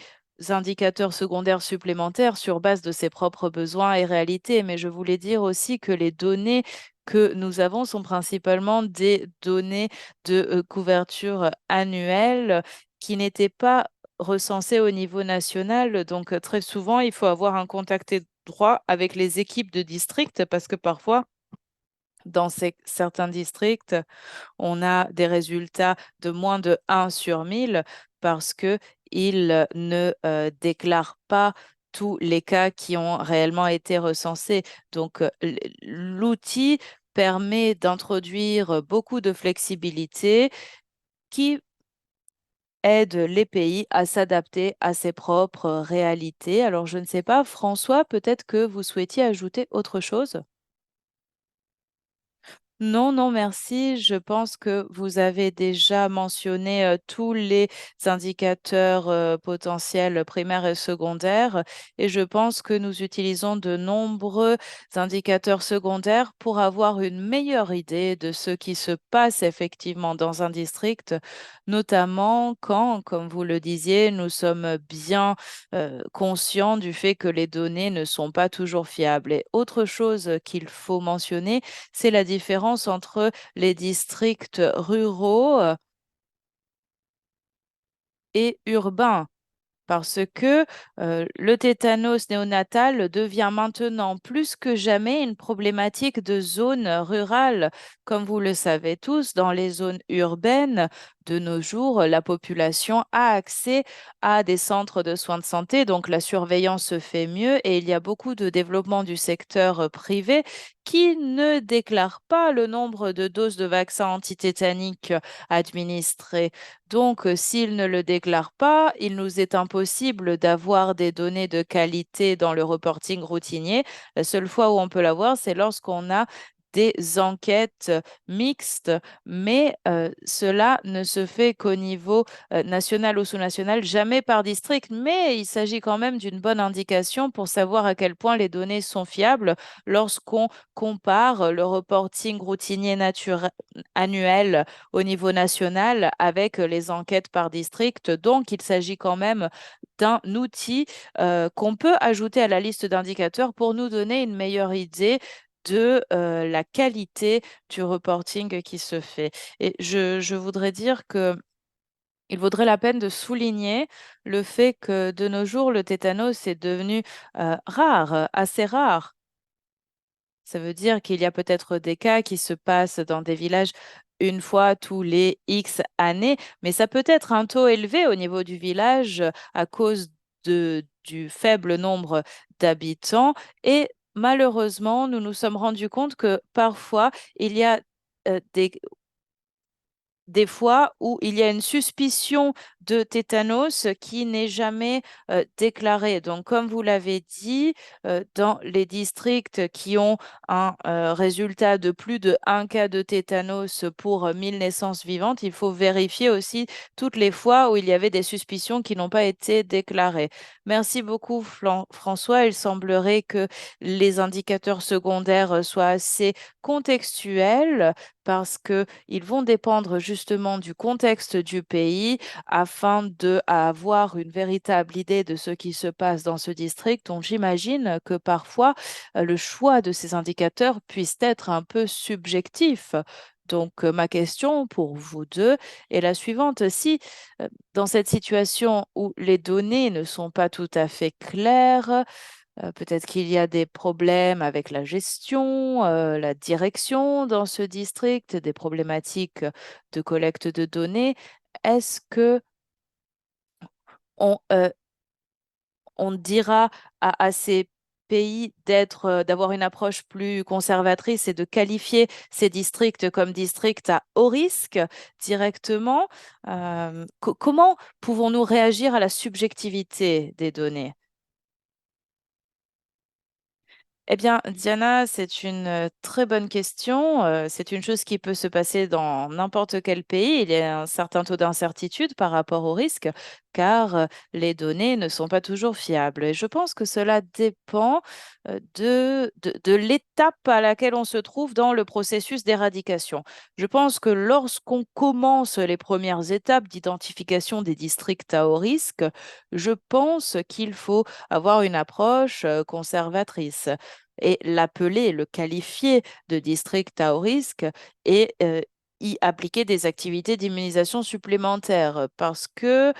indicateurs secondaires supplémentaires sur base de ses propres besoins et réalités. Mais je voulais dire aussi que les données que nous avons sont principalement des données de couverture annuelle qui n'étaient pas recensées au niveau national. Donc, très souvent, il faut avoir un contact étroit avec les équipes de district parce que parfois, dans certains districts, on a des résultats de moins de 1 sur 1000 parce que ils ne déclarent pas tous les cas qui ont réellement été recensés. Donc, l'outil permet d'introduire beaucoup de flexibilité qui aide les pays à s'adapter à ses propres réalités. Alors, je ne sais pas, François, peut-être que vous souhaitiez ajouter autre chose? Non, non, merci. Je pense que vous avez déjà mentionné tous les indicateurs potentiels primaires et secondaires et je pense que nous utilisons de nombreux indicateurs secondaires pour avoir une meilleure idée de ce qui se passe effectivement dans un district, notamment quand, comme vous le disiez, nous sommes bien conscients du fait que les données ne sont pas toujours fiables. Et autre chose qu'il faut mentionner, c'est la différence entre les districts ruraux et urbains. Parce que le tétanos néonatal devient maintenant plus que jamais une problématique de zone rurale. Comme vous le savez tous, dans les zones urbaines, de nos jours, la population a accès à des centres de soins de santé, donc la surveillance se fait mieux et il y a beaucoup de développement du secteur privé qui ne déclare pas le nombre de doses de vaccins antitétaniques administrées. Donc, s'il ne le déclare pas, il nous est impossible d'avoir des données de qualité dans le reporting routinier. La seule fois où on peut l'avoir, c'est lorsqu'on a des enquêtes mixtes, mais cela ne se fait qu'au niveau national ou sous-national, jamais par district, mais il s'agit quand même d'une bonne indication pour savoir à quel point les données sont fiables lorsqu'on compare le reporting routinier annuel au niveau national avec les enquêtes par district. Donc, il s'agit quand même d'un outil qu'on peut ajouter à la liste d'indicateurs pour nous donner une meilleure idée de la qualité du reporting qui se fait. Et je voudrais dire que il vaudrait la peine de souligner le fait que de nos jours, le tétanos est devenu rare, assez rare. Ça veut dire qu'il y a peut-être des cas qui se passent dans des villages une fois tous les X années, mais ça peut être un taux élevé au niveau du village à cause du faible nombre d'habitants. Et malheureusement, nous nous sommes rendus compte que parfois, il y a des fois où il y a une suspicion de tétanos qui n'est jamais déclarée. Donc, comme vous l'avez dit, dans les districts qui ont un résultat de plus de 1 cas de tétanos pour 1000 naissances vivantes, il faut vérifier aussi toutes les fois où il y avait des suspicions qui n'ont pas été déclarées. Merci beaucoup, François. Il semblerait que les indicateurs secondaires soient assez contextuels parce qu'ils vont dépendre justement du contexte du pays afin de avoir une véritable idée de ce qui se passe dans ce district. Donc j'imagine que parfois le choix de ces indicateurs puisse être un peu subjectif. Donc ma question pour vous deux est la suivante. Si dans cette situation où les données ne sont pas tout à fait claires, peut-être qu'il y a des problèmes avec la gestion, la direction dans ce district, des problématiques de collecte de données. Est-ce que on, on dira à ces pays d'avoir une approche plus conservatrice et de qualifier ces districts comme districts à haut risque directement? Comment pouvons-nous réagir à la subjectivité des données? Eh bien, Diana, c'est une très bonne question. C'est une chose qui peut se passer dans n'importe quel pays. Il y a un certain taux d'incertitude par rapport au risque, car les données ne sont pas toujours fiables. Et je pense que cela dépend de l'étape à laquelle on se trouve dans le processus d'éradication. Je pense que lorsqu'on commence les premières étapes d'identification des districts à haut risque, je pense qu'il faut avoir une approche conservatrice. et l'appeler, le qualifier de district à haut risque et y appliquer des activités d'immunisation supplémentaires parce que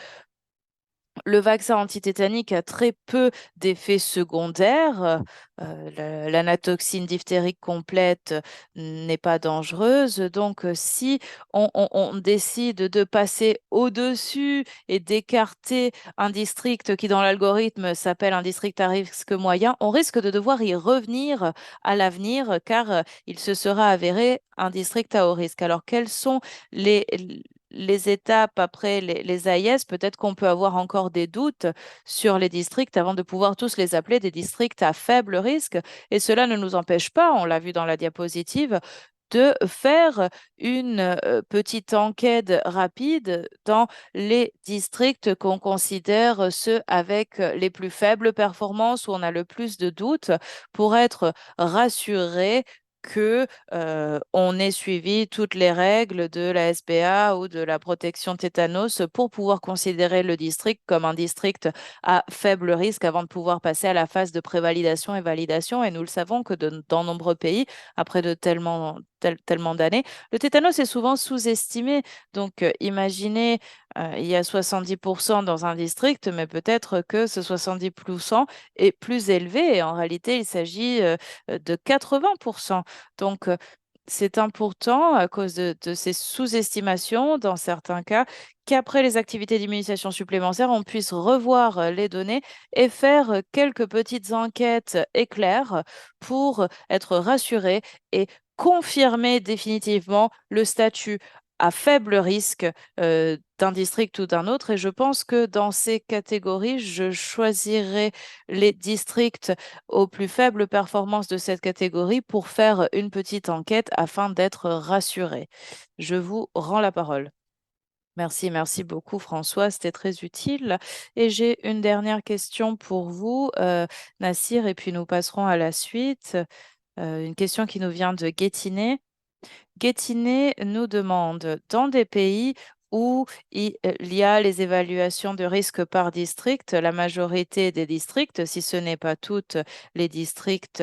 le vaccin antitétanique a très peu d'effets secondaires. L'anatoxine diphtérique complète n'est pas dangereuse. Donc, si on décide de passer au-dessus et d'écarter un district qui, dans l'algorithme, s'appelle un district à risque moyen, on risque de devoir y revenir à l'avenir car il se sera avéré un district à haut risque. Alors, quels sont les, les étapes après les AIS? Peut-être qu'on peut avoir encore des doutes sur les districts avant de pouvoir tous les appeler des districts à faible risque. Et cela ne nous empêche pas, on l'a vu dans la diapositive, de faire une petite enquête rapide dans les districts qu'on considère ceux avec les plus faibles performances, où on a le plus de doutes, pour être rassuré que on ait suivi toutes les règles de la SPA ou de la protection tétanos pour pouvoir considérer le district comme un district à faible risque avant de pouvoir passer à la phase de prévalidation et validation. Et nous le savons que dans nombreux pays, après de tellement d'années, le tétanos est souvent sous-estimé. Donc, imaginez, il y a 70% dans un district, mais peut-être que ce 70% est plus élevé. Et en réalité, il s'agit de 80%. Donc, c'est important à cause de ces sous-estimations, dans certains cas, qu'après les activités d'immunisation supplémentaires, on puisse revoir les données et faire quelques petites enquêtes éclairs pour être rassuré et confirmer définitivement le statut à faible risque d'un district ou d'un autre. Et je pense que dans ces catégories, je choisirais les districts aux plus faibles performances de cette catégorie pour faire une petite enquête afin d'être rassuré. Je vous rends la parole. Merci, merci beaucoup François, c'était très utile. Et j'ai une dernière question pour vous, Nassir, et puis nous passerons à la suite. Une question qui nous vient de Guettinet. Guettinet nous demande, dans des pays où il y a les évaluations de risque par district, la majorité des districts, si ce n'est pas toutes les districts,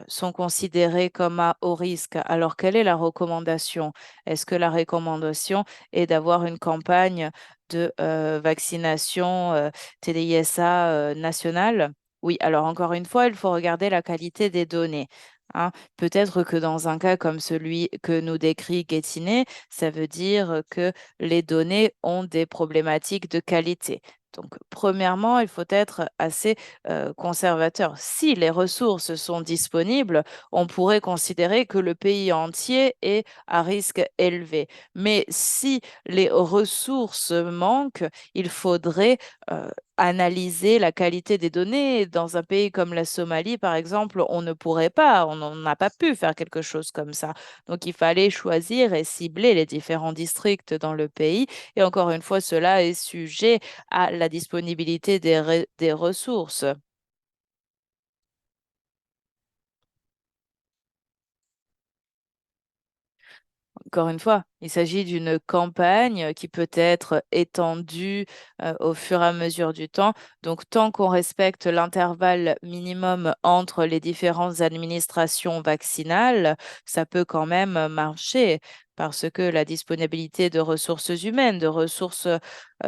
sont considérés comme à haut risque. Alors, quelle est la recommandation? Est-ce que la recommandation est d'avoir une campagne de vaccination TDISA nationale? Oui, alors encore une fois, il faut regarder la qualité des données, hein. Peut-être que dans un cas comme celui que nous décrit Guettinet, ça veut dire que les données ont des problématiques de qualité. Donc, premièrement, il faut être assez conservateur. Si les ressources sont disponibles, on pourrait considérer que le pays entier est à risque élevé. Mais si les ressources manquent, il faudrait analyser la qualité des données. Dans un pays comme la Somalie, par exemple, on ne pourrait pas, on n'a pas pu faire quelque chose comme ça. Donc, il fallait choisir et cibler les différents districts dans le pays. Et encore une fois, cela est sujet à la disponibilité des ressources. Encore une fois, il s'agit d'une campagne qui peut être étendue au fur et à mesure du temps. Donc, tant qu'on respecte l'intervalle minimum entre les différentes administrations vaccinales, ça peut quand même marcher parce que la disponibilité de ressources humaines, de ressources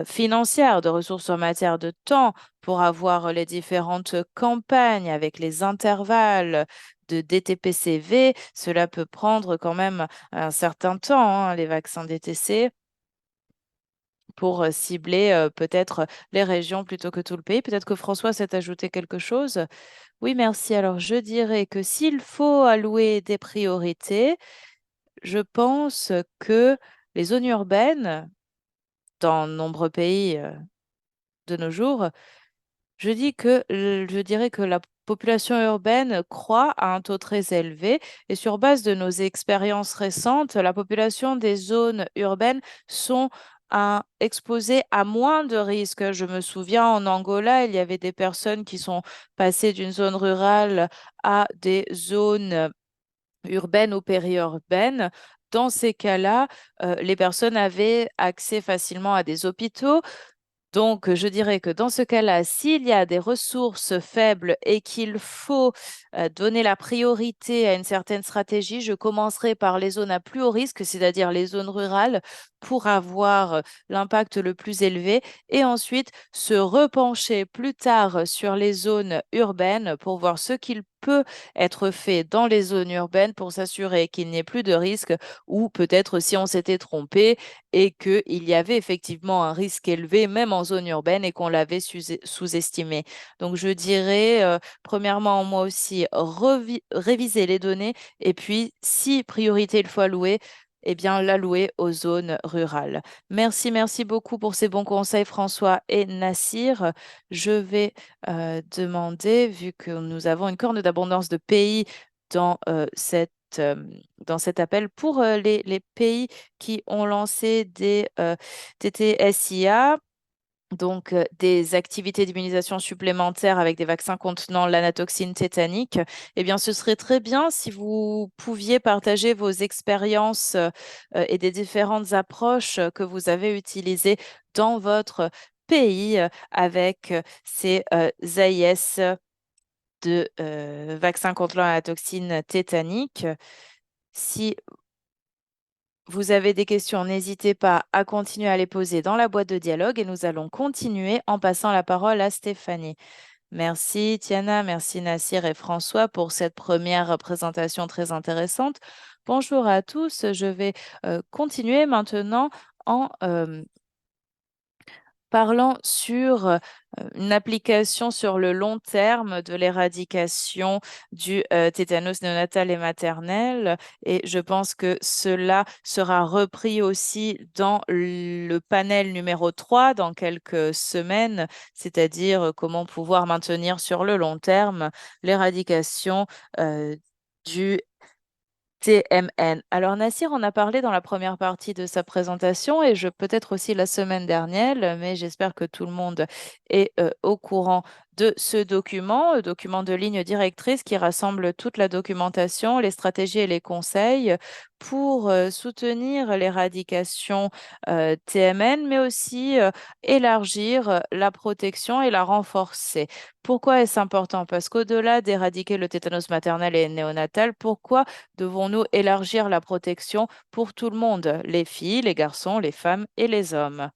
financières, de ressources en matière de temps pour avoir les différentes campagnes avec les intervalles de DTPCV, cela peut prendre quand même un certain temps, hein, les vaccins DTC, pour cibler peut-être les régions plutôt que tout le pays. Peut-être que François s'est ajouté quelque chose. Oui, merci. Alors, je dirais que s'il faut allouer des priorités, je pense que les zones urbaines, dans de nombreux pays de nos jours, je dirais que la population urbaine croît à un taux très élevé et sur base de nos expériences récentes, la population des zones urbaines sont exposées à moins de risques. Je me souviens en Angola, il y avait des personnes qui sont passées d'une zone rurale à des zones urbaines ou périurbaines. Dans ces cas-là, les personnes avaient accès facilement à des hôpitaux, Donc, je dirais que dans ce cas-là, s'il y a des ressources faibles et qu'il faut donner la priorité à une certaine stratégie, je commencerai par les zones à plus haut risque, c'est-à-dire les zones rurales, pour avoir l'impact le plus élevé, et ensuite se repencher plus tard sur les zones urbaines pour voir ce qu'il peut être fait dans les zones urbaines pour s'assurer qu'il n'y ait plus de risque, ou peut-être si on s'était trompé et qu'il y avait effectivement un risque élevé, même en zone urbaine, et qu'on l'avait sous-estimé. Donc, je dirais, premièrement, moi aussi, réviser les données, et puis, si priorité il faut allouer, eh bien, l'allouer aux zones rurales. Merci, merci beaucoup pour ces bons conseils, François et Nassir. Je vais demander, vu que nous avons une corne d'abondance de pays dans euh, dans cet appel, pour les pays qui ont lancé des TTSIA, donc des activités d'immunisation supplémentaires avec des vaccins contenant l'anatoxine tétanique. Eh bien, ce serait très bien si vous pouviez partager vos expériences et des différentes approches que vous avez utilisées dans votre pays avec ces AIS de vaccins contre la toxine tétanique. Si vous avez des questions, n'hésitez pas à continuer à les poser dans la boîte de dialogue, et nous allons continuer en passant la parole à Stéphanie. Merci Tiana, merci Nassir et François pour cette première présentation très intéressante. Bonjour à tous, je vais continuer maintenant en parlant sur une application sur le long terme de l'éradication du tétanos néonatal et maternel. Et je pense que cela sera repris aussi dans le panel numéro 3 dans quelques semaines, c'est-à-dire comment pouvoir maintenir sur le long terme l'éradication du TMN. Alors Nassir en a parlé dans la première partie de sa présentation, et peut-être aussi la semaine dernière, mais j'espère que tout le monde est au courant de ce document, document de ligne directrice qui rassemble toute la documentation, les stratégies et les conseils pour soutenir l'éradication TMN, mais aussi élargir la protection et la renforcer. Pourquoi est-ce important? Parce qu'au-delà d'éradiquer le tétanos maternel et néonatal, pourquoi devons-nous élargir la protection pour tout le monde, les filles, les garçons, les femmes et les hommes?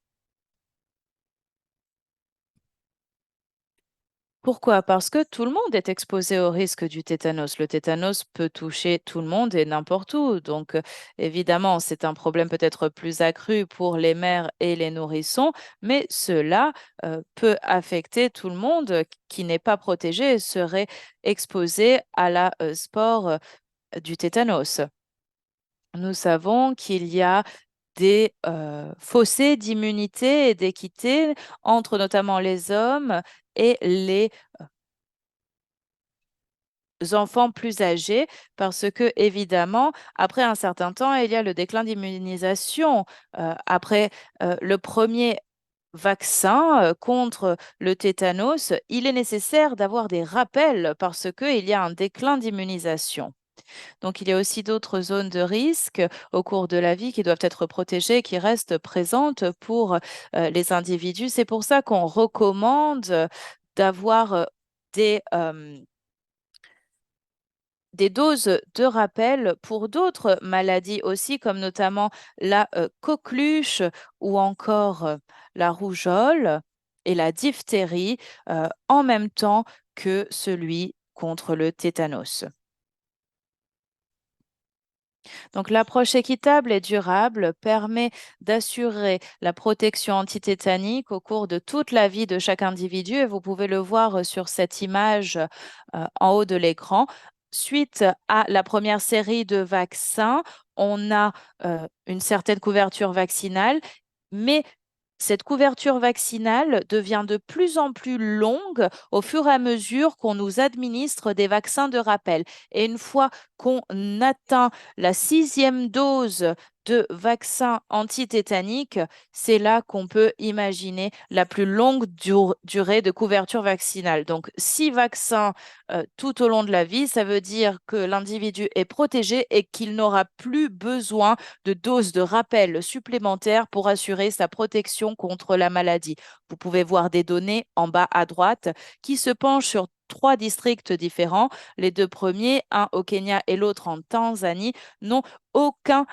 Pourquoi? Parce que tout le monde est exposé au risque du tétanos. Le tétanos peut toucher tout le monde et n'importe où. Donc, évidemment, c'est un problème peut-être plus accru pour les mères et les nourrissons, mais cela peut affecter tout le monde qui n'est pas protégé et serait exposé à la spore du tétanos. Nous savons qu'il y a des fossés d'immunité et d'équité entre notamment les hommes et les enfants plus âgés, parce que évidemment, après un certain temps, il y a le déclin d'immunisation. Après le premier vaccin contre le tétanos, il est nécessaire d'avoir des rappels parce qu'il y a un déclin d'immunisation. Donc, il y a aussi d'autres zones de risque au cours de la vie qui doivent être protégées, qui restent présentes pour les individus. C'est pour ça qu'on recommande d'avoir des, euh, des doses de rappel pour d'autres maladies aussi, comme notamment la coqueluche, ou encore la rougeole et la diphtérie, en même temps que celui contre le tétanos. Donc, l'approche équitable et durable permet d'assurer la protection antitétanique au cours de toute la vie de chaque individu. Et vous pouvez le voir sur cette image en haut de l'écran. Suite à la première série de vaccins, on a une certaine couverture vaccinale, mais cette couverture vaccinale devient de plus en plus longue au fur et à mesure qu'on nous administre des vaccins de rappel. Et une fois qu'on atteint la 6e dose de vaccins antitétaniques, c'est là qu'on peut imaginer la plus longue durée de couverture vaccinale. Donc, 6 vaccins tout au long de la vie, ça veut dire que l'individu est protégé et qu'il n'aura plus besoin de doses de rappel supplémentaires pour assurer sa protection contre la maladie. Vous pouvez voir des données en bas à droite qui se penchent sur 3 districts différents. Les 2 premiers, un au Kenya et l'autre en Tanzanie, n'ont aucun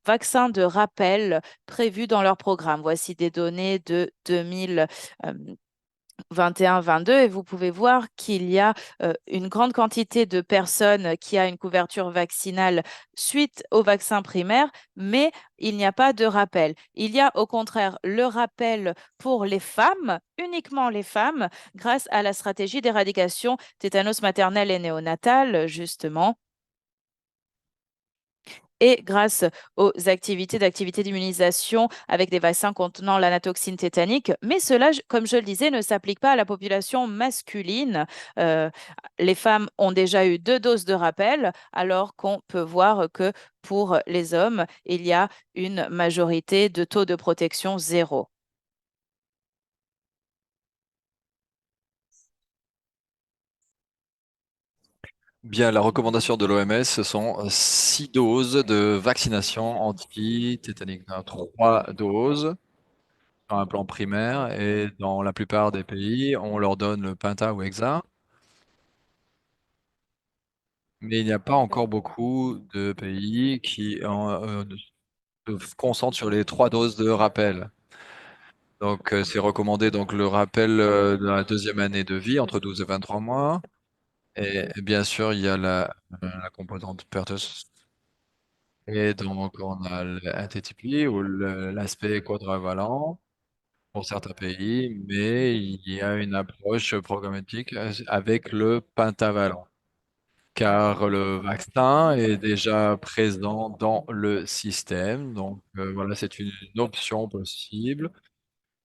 vaccin de rappel prévu dans leur programme. Voici des données de 2021-22 et vous pouvez voir qu'il y a une grande quantité de personnes qui a une couverture vaccinale suite au vaccin primaire, mais il n'y a pas de rappel. Il y a au contraire le rappel pour les femmes, uniquement les femmes, grâce à la stratégie d'éradication tétanos maternelle et néonatale, justement et grâce aux activités d'immunisation avec des vaccins contenant l'anatoxine tétanique. Mais cela, comme je le disais, ne s'applique pas à la population masculine. Euh, les femmes ont déjà eu 2 doses de rappel, alors qu'on peut voir que pour les hommes, il y a une majorité de taux de protection zéro. Bien, la recommandation de l'OMS, ce sont 6 doses de vaccination anti-tétanique. 3 doses sur un plan primaire et dans la plupart des pays, on leur donne le Penta ou Hexa. Mais il n'y a pas encore beaucoup de pays qui se concentrent sur les 3 doses de rappel. Donc, c'est recommandé donc le rappel de la deuxième année de vie entre 12 et 23 mois. Et bien sûr, il y a la composante pertussis. Et donc, on a un TTP ou l'aspect quadrivalent pour certains pays, mais il y a une approche programmatique avec le pentavalent, car le vaccin est déjà présent dans le système. Donc, voilà, c'est une option possible.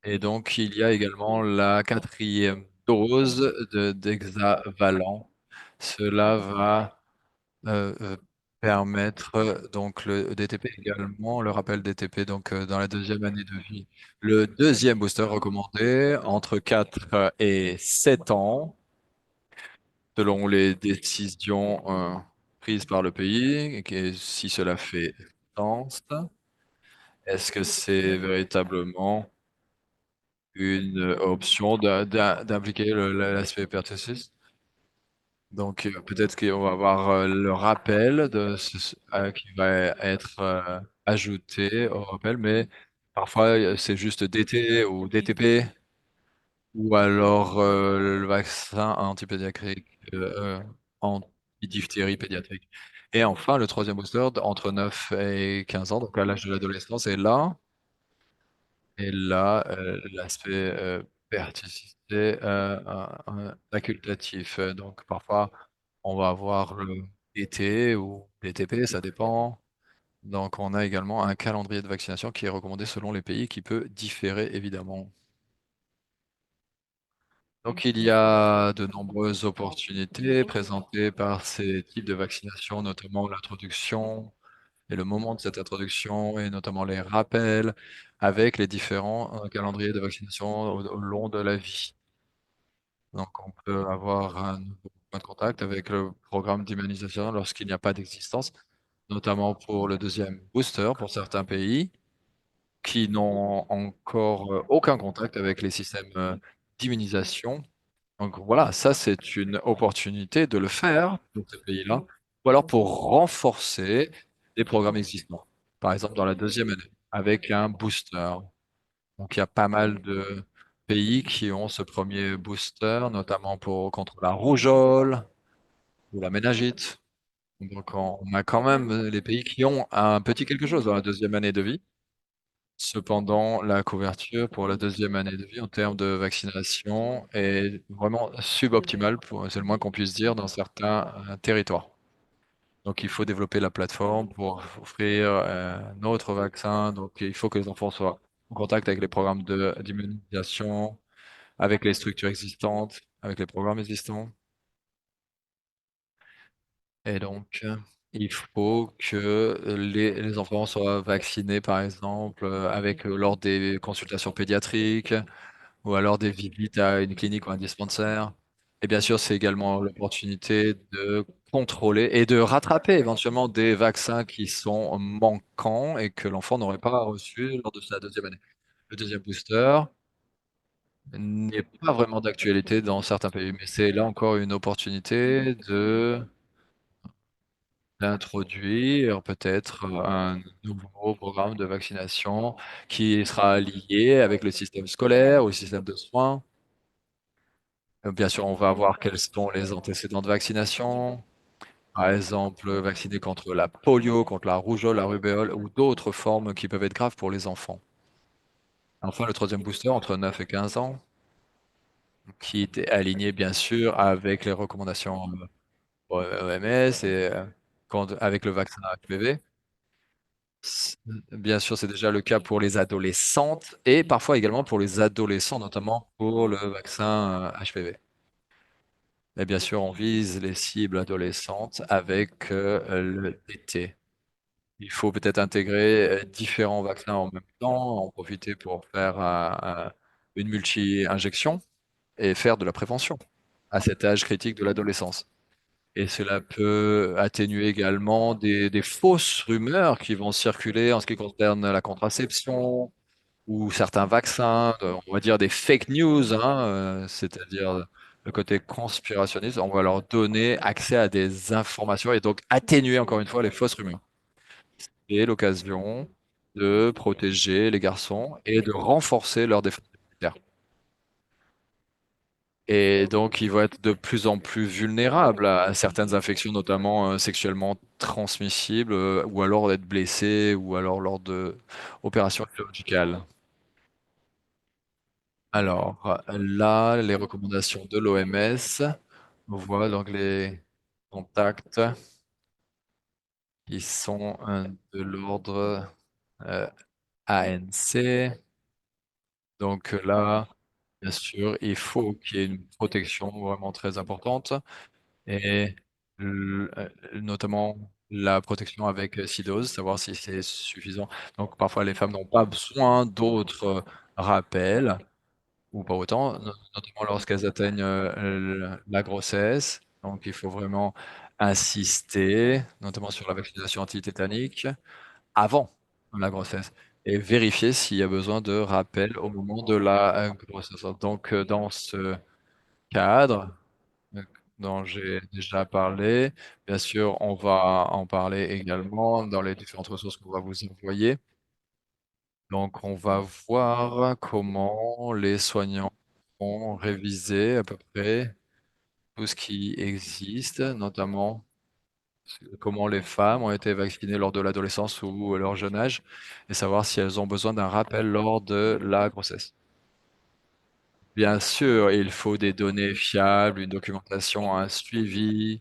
Et donc, il y a également la quatrième dose d'hexavalent. Cela va permettre donc le DTP également, le rappel DTP donc dans la deuxième année de vie. Le deuxième booster recommandé entre 4 et 7 ans, selon les décisions prises par le pays, et si cela fait sens. Est-ce que c'est véritablement une option d'impliquer l'aspect pertussis? Donc peut-être qu'on va avoir le rappel qui va être ajouté au rappel, mais parfois c'est juste DT ou DTP ou alors le vaccin antipédiatrique, anti-diphtérie pédiatrique. Et enfin, le troisième booster entre 9 et 15 ans, donc à l'âge de l'adolescence, est là. Et là, l'aspect perticité facultatif. Donc, parfois, on va avoir le DT ou DTP, ça dépend. Donc, on a également un calendrier de vaccination qui est recommandé selon les pays, qui peut différer évidemment. Donc, il y a de nombreuses opportunités présentées par ces types de vaccination, notamment l'introduction et le moment de cette introduction, et notamment les rappels avec les différents calendriers de vaccination au long de la vie. Donc, on peut avoir un nouveau point de contact avec le programme d'immunisation lorsqu'il n'y a pas d'existence, notamment pour le deuxième booster pour certains pays qui n'ont encore aucun contact avec les systèmes d'immunisation. Donc voilà, ça c'est une opportunité de le faire pour ces pays-là, ou alors pour renforcer des programmes existants. Par exemple, dans la deuxième année, avec un booster. Donc il y a pas mal de pays qui ont ce premier booster, notamment contre la rougeole ou la méningite. Donc on a quand même les pays qui ont un petit quelque chose dans la deuxième année de vie. Cependant, la couverture pour la deuxième année de vie en termes de vaccination est vraiment suboptimale, c'est le moins qu'on puisse dire, dans certains territoires. Donc, il faut développer la plateforme pour offrir un autre vaccin. Donc, il faut que les enfants soient en contact avec les programmes d'immunisation, avec les structures existantes, avec les programmes existants. Et donc, Il faut que les enfants soient vaccinés, par exemple, avec, lors des consultations pédiatriques ou alors des visites à une clinique ou un dispensaire et bien sûr, c'est également l'opportunité de contrôler et de rattraper éventuellement des vaccins qui sont manquants et que l'enfant n'aurait pas reçu lors de sa deuxième année. Le deuxième booster n'est pas vraiment d'actualité dans certains pays, mais c'est là encore une opportunité de d'introduire peut-être, un nouveau programme de vaccination qui sera lié avec le système scolaire ou le système de soins. Bien sûr, on va voir quels sont les antécédents de vaccination. Par exemple, vacciner contre la polio, contre la rougeole, la rubéole ou d'autres formes qui peuvent être graves pour les enfants. Enfin, le troisième booster entre 9 et 15 ans, qui était aligné bien sûr avec les recommandations, OMS et quand avec le vaccin HPV. Bien sûr, c'est déjà le cas pour les adolescentes et parfois également pour les adolescents, notamment pour le vaccin, HPV. Et bien sûr, on vise les cibles adolescentes avec, le DT. Il faut peut-être intégrer, différents vaccins en même temps, en profiter pour faire une multi-injection et faire de la prévention à cet âge critique de l'adolescence. Et cela peut atténuer également des fausses rumeurs qui vont circuler en ce qui concerne la contraception ou certains vaccins, on va dire des fake news, hein, c'est-à-dire le côté conspirationniste. On va leur donner accès à des informations et donc atténuer encore une fois les fausses rumeurs. Et l'occasion de protéger les garçons et de renforcer leur défense immunitaire. Et donc, ils vont être de plus en plus vulnérables à certaines infections, notamment sexuellement transmissibles, ou alors d'être blessés, ou alors lors de opérations chirurgicales. Alors là, les recommandations de l'OMS, on voit donc les contacts qui sont de l'ordre euh, ANC. Donc là, bien sûr, il faut qu'il y ait une protection vraiment très importante et notamment la protection avec sidose, savoir si c'est suffisant. Donc parfois les femmes n'ont pas besoin d'autres rappels ou pas autant, notamment lorsqu'elles atteignent la grossesse. Donc il faut vraiment insister, notamment sur la vaccination antitétanique avant la grossesse et vérifier s'il y a besoin de rappel au moment de la grossesse. Donc, dans ce cadre euh, dont j'ai déjà parlé, bien sûr, on va en parler également dans les différentes ressources qu'on va vous envoyer. Donc, on va voir comment les soignants ont révisé à peu près tout ce qui existe, notamment comment les femmes ont été vaccinées lors de l'adolescence ou leur jeune âge, et savoir si elles ont besoin d'un rappel lors de la grossesse. Bien sûr, il faut des données fiables, une documentation, un suivi.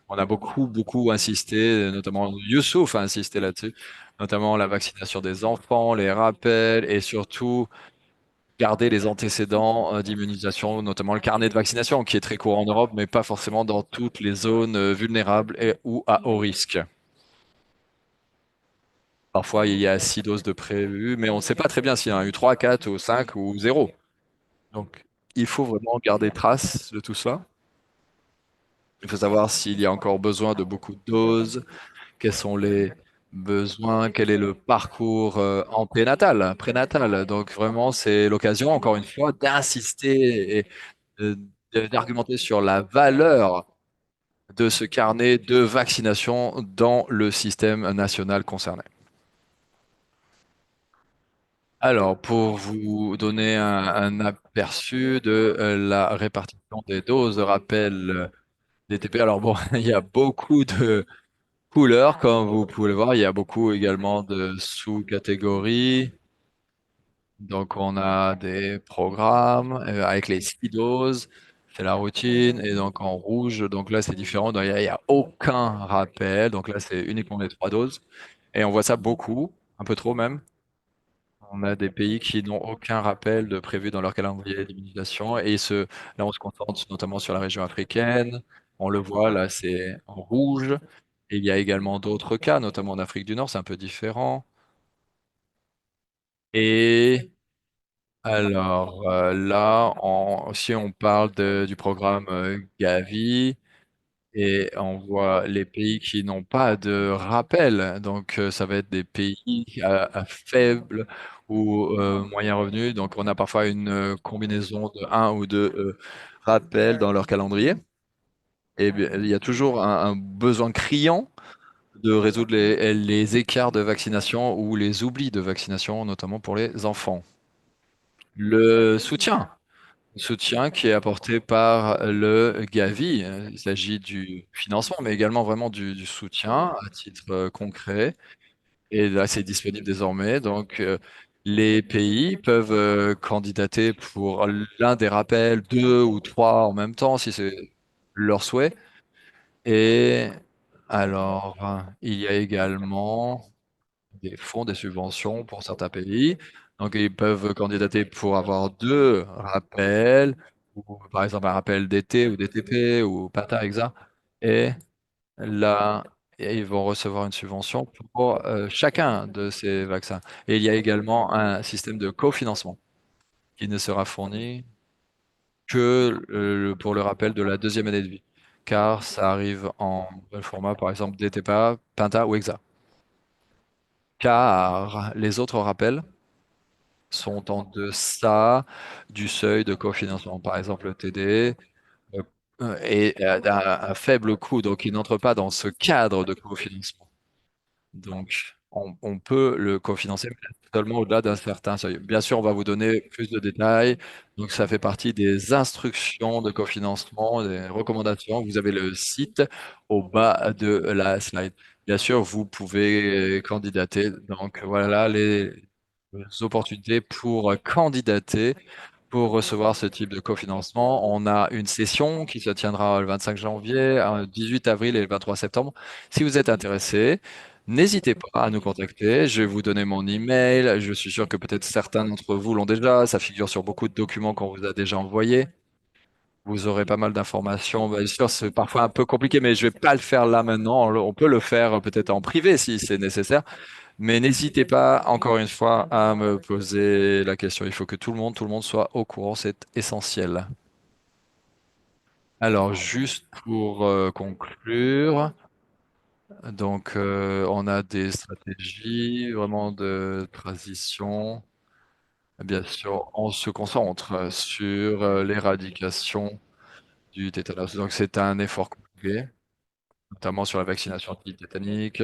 On a beaucoup insisté, notamment Youssouf a insisté là-dessus, notamment la vaccination des enfants, les rappels et surtout garder les antécédents d'immunisation, notamment le carnet de vaccination qui est très courant en Europe, mais pas forcément dans toutes les zones vulnérables et ou à haut risque. Parfois, il y a 6 doses de prévues, mais on ne sait pas très bien s'il y en a eu 3, 4 ou 5 ou zéro. Donc, il faut vraiment garder trace de tout cela. Il faut savoir s'il y a encore besoin de beaucoup de doses, quels sont les besoins, quel est le parcours en prénatal. Donc, vraiment, c'est l'occasion, encore une fois, d'insister et euh, d'argumenter sur la valeur de ce carnet de vaccination dans le système national concerné. Alors, pour vous donner un aperçu de la répartition des doses de rappel DTP, alors bon, il y a beaucoup de couleurs, comme vous pouvez le voir, il y a beaucoup également de sous-catégories. Donc, on a des programmes avec les 6 doses, c'est la routine, et donc en rouge, donc là c'est différent, donc, il y a aucun rappel, donc là c'est uniquement les 3 doses, et on voit ça beaucoup, un peu trop même. On a des pays qui n'ont aucun rappel de prévu dans leur calendrier d'immunisation là on se concentre notamment sur la région africaine. On le voit là, c'est en rouge Il y a également d'autres cas, notamment en Afrique du Nord, c'est un peu différent. Et alors là, si on parle du programme Gavi, et on voit les pays qui n'ont pas de rappel, donc ça va être des pays à faible ou moyen revenu. Donc on a parfois une combinaison de un ou deux rappels dans leur calendrier. Et bien, il y a toujours un besoin criant de résoudre les écarts de vaccination ou les oublis de vaccination, notamment pour les enfants. Le soutien qui est apporté par le Gavi. Il s'agit du financement, mais également vraiment du soutien à titre concret. Et là, c'est disponible désormais. Donc, les pays peuvent candidater pour l'un des rappels, deux ou trois en même temps, si c'est leur souhait. Et alors, il y a également des fonds, des subventions pour certains pays. Donc, ils peuvent candidater pour avoir deux rappels, ou par exemple un rappel d'été ou DTP ou PATA, EXA. Et là, ils vont recevoir une subvention pour chacun de ces vaccins. Et il y a également un système de cofinancement qui ne sera fourni que pour le rappel de la deuxième année de vie, car ça arrive en format, par exemple, DTPA, PENTA ou EXA. Car les autres rappels sont en deçà du seuil de cofinancement. Par exemple, le TD est à un faible coût, donc il n'entre pas dans ce cadre de cofinancement. Donc, on peut le cofinancer mais seulement au-delà d'un certain seuil. Bien sûr, on va vous donner plus de détails. Donc, ça fait partie des instructions de cofinancement, des recommandations. Vous avez le site au bas de la slide. Bien sûr, vous pouvez candidater. Donc, voilà les opportunités pour candidater pour recevoir ce type de cofinancement. On a une session qui se tiendra le 25 janvier, le 18 avril et le 23 septembre. Si vous êtes intéressé, n'hésitez pas à nous contacter. Je vais vous donner mon email. Je suis sûr que peut-être certains d'entre vous l'ont déjà. Ça figure sur beaucoup de documents qu'on vous a déjà envoyés. Vous aurez pas mal d'informations. Bien sûr, c'est parfois un peu compliqué, mais je vais pas le faire là maintenant. On peut le faire peut-être en privé si c'est nécessaire. Mais n'hésitez pas, encore une fois, à me poser la question. Il faut que tout le monde soit au courant, c'est essentiel. Alors, juste pour conclure, donc on a des stratégies vraiment de transition. Bien sûr, on se concentre sur l'éradication du tétanos. Donc, c'est un effort compliqué, notamment sur la vaccination anti-tétanique.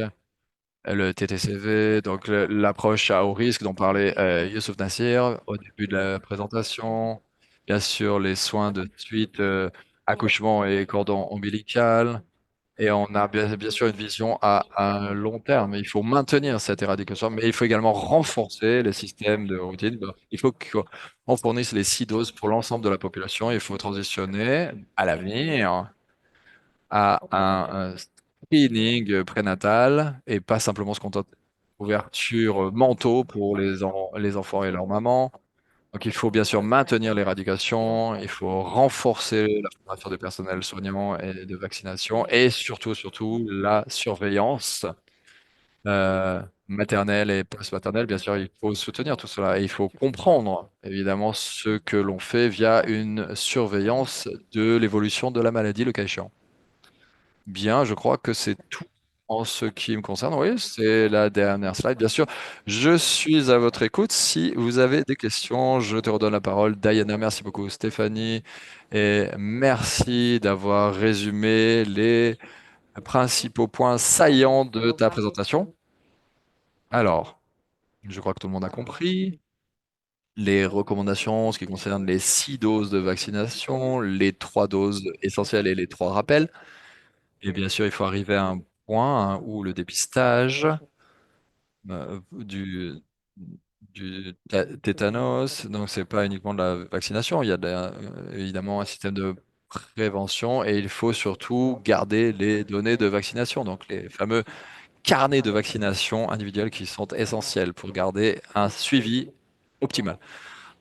Le TTCV, donc l'approche à haut risque dont parlait Youssouf Nassir au début de la présentation. Bien sûr, les soins de suite, accouchement et cordon ombilical. Et on a bien sûr une vision à long terme. Il faut maintenir cette éradication, mais il faut également renforcer les systèmes de routine. Ben, il faut qu'on fournisse les 6 doses pour l'ensemble de la population. Il faut transitionner à l'avenir à un screening prénatal et pas simplement se contenter de couverture manteau pour les enfants et leurs mamans. Donc il faut bien sûr maintenir l'éradication, il faut renforcer la formation des personnels soignants et de vaccination et surtout la surveillance maternelle et post-maternelle. Bien sûr, il faut soutenir tout cela et il faut comprendre évidemment ce que l'on fait via une surveillance de l'évolution de la maladie, le cas échéant. Bien, je crois que c'est tout en ce qui me concerne. Oui, c'est la dernière slide. Bien sûr, je suis à votre écoute. Si vous avez des questions, je te redonne la parole. Diana, merci beaucoup. Stéphanie, et merci d'avoir résumé les principaux points saillants de ta présentation. Alors, je crois que tout le monde a compris. Les recommandations, en ce qui concerne les 6 doses de vaccination, les 3 doses essentielles et les 3 rappels. Et bien sûr, il faut arriver à un point où le dépistage du tétanos, donc c'est pas uniquement de la vaccination, il y a évidemment un système de prévention et il faut surtout garder les données de vaccination, donc les fameux carnets de vaccination individuels qui sont essentiels pour garder un suivi optimal.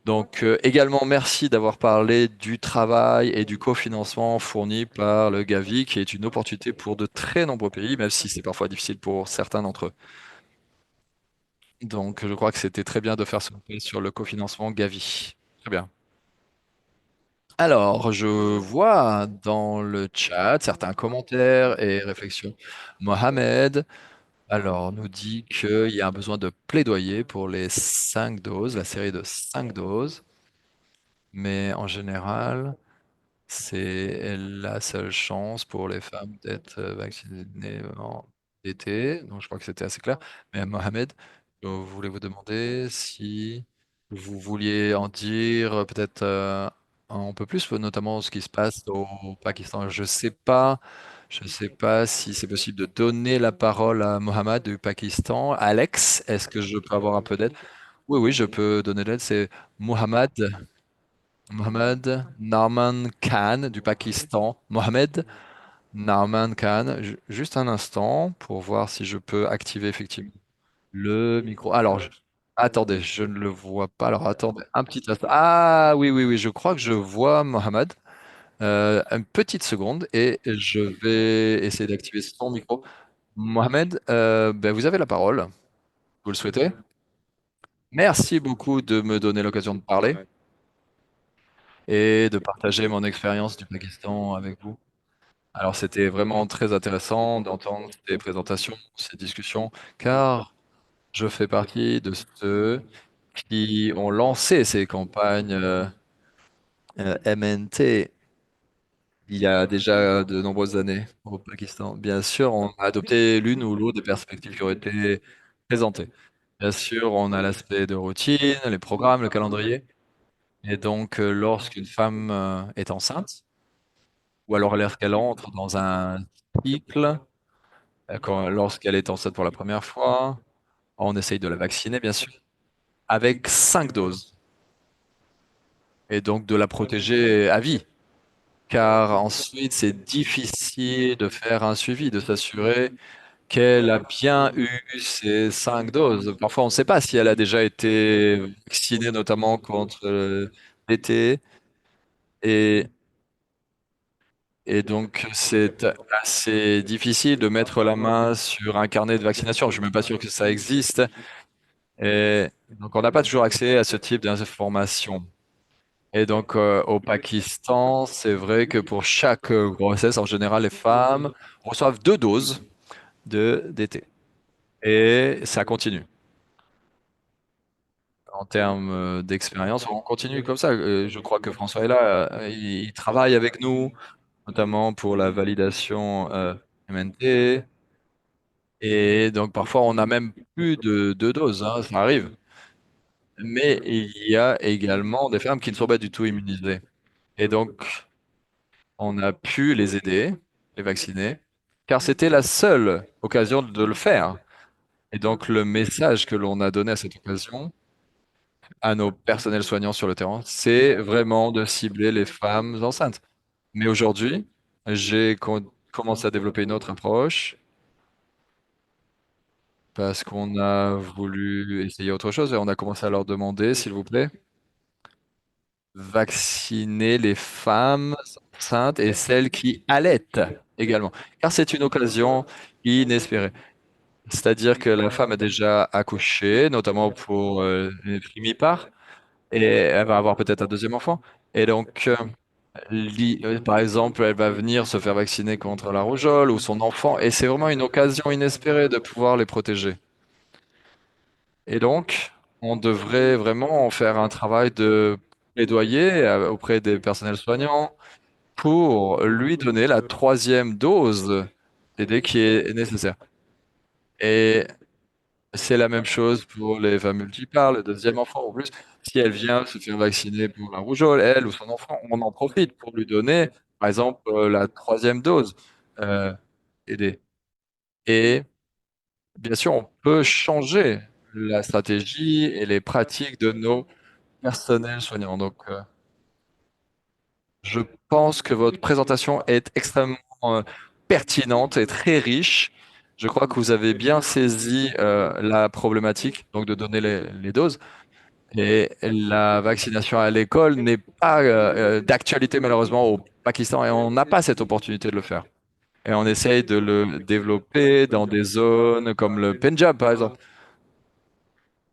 Donc, également, merci d'avoir parlé du travail et du cofinancement fourni par le Gavi, qui est une opportunité pour de très nombreux pays, même si c'est parfois difficile pour certains d'entre eux. Donc, je crois que c'était très bien de faire ce point sur le cofinancement Gavi. Très bien. Alors, je vois dans le chat certains commentaires et réflexions. Mohamed, alors, nous dit qu'il y a un besoin de plaidoyer pour les 5 doses, la série de 5 doses, mais en général, c'est la seule chance pour les femmes d'être vaccinées en été. Donc, je crois que c'était assez clair. Mais Mohamed, je voulais vous demander si vous vouliez en dire peut-être un peu plus, notamment ce qui se passe au Pakistan. Je sais pas si c'est possible de donner la parole à Mohamed du Pakistan. Alex, est-ce que je peux avoir un peu d'aide? Oui, oui, je peux donner de l'aide. C'est Mohamed. Mohamed Narman Khan du Pakistan. Mohamed Narman Khan. Juste un instant pour voir si je peux activer effectivement le micro. Alors, attendez, je ne le vois pas. Alors, attendez un petit instant. Ah, oui, oui, oui, je crois que je vois Mohamed. Une petite seconde et je vais essayer d'activer son micro. Mohamed, ben, vous avez la parole. Vous le souhaitez? Merci beaucoup de me donner l'occasion de parler et de partager mon expérience du Pakistan avec vous. Alors, c'était vraiment très intéressant d'entendre ces présentations, ces discussions, car je fais partie de ceux qui ont lancé ces campagnes MNT il y a déjà de nombreuses années au Pakistan. Bien sûr, on a adopté l'une ou l'autre des perspectives qui ont été présentées. Bien sûr, on a l'aspect de routine, les programmes, le calendrier. Et donc, lorsqu'une femme est enceinte, ou alors lorsqu'elle entre dans un cycle, lorsqu'elle est enceinte pour la première fois, on essaye de la vacciner, bien sûr, avec 5 doses. Et donc de la protéger à vie. Car ensuite, c'est difficile de faire un suivi, de s'assurer qu'elle a bien eu ces 5 doses. Parfois, on ne sait pas si elle a déjà été vaccinée, notamment contre l'été. Et, et donc, c'est assez difficile de mettre la main sur un carnet de vaccination. Je ne suis même pas sûr que ça existe. Et donc, on n'a pas toujours accès à ce type d'informations. Et donc, au Pakistan, c'est vrai que pour chaque grossesse, en général, les femmes reçoivent 2 doses d'été. Et ça continue. En termes d'expérience, on continue comme ça. Je crois que François est là. Il travaille avec nous, notamment pour la validation MNT. Et donc, parfois, on n'a même plus de 2 doses, hein, ça arrive. Mais il y a également des femmes qui ne sont pas du tout immunisées. Et donc, on a pu les aider, les vacciner, car c'était la seule occasion de le faire. Et donc, le message que l'on a donné à cette occasion, à nos personnels soignants sur le terrain, c'est vraiment de cibler les femmes enceintes. Mais aujourd'hui, j'ai commencé à développer une autre approche parce qu'on a voulu essayer autre chose et on a commencé à leur demander, s'il vous plaît, vacciner les femmes enceintes et celles qui allaitent également, car c'est une occasion inespérée. C'est-à-dire que la femme a déjà accouché, notamment pour une primipare, et elle va avoir peut-être un deuxième enfant. Et donc, par exemple, elle va venir se faire vacciner contre la rougeole ou son enfant, et c'est vraiment une occasion inespérée de pouvoir les protéger. Et donc, on devrait vraiment en faire un travail de plaidoyer auprès des personnels soignants pour lui donner la troisième dose d'aider qui est nécessaire. Et c'est la même chose pour les femmes multipares, le deuxième enfant en plus. Si elle vient se faire vacciner pour la rougeole, elle ou son enfant, on en profite pour lui donner, par exemple, la troisième dose euh, aidée. Et bien sûr, on peut changer la stratégie et les pratiques de nos personnels soignants. Donc, je pense que votre présentation est extrêmement pertinente et très riche. Je crois que vous avez bien saisi la problématique, donc de donner les doses. Et la vaccination à l'école n'est pas d'actualité malheureusement au Pakistan et on n'a pas cette opportunité de le faire. Et on essaye de le développer dans des zones comme le Pendjab, par exemple.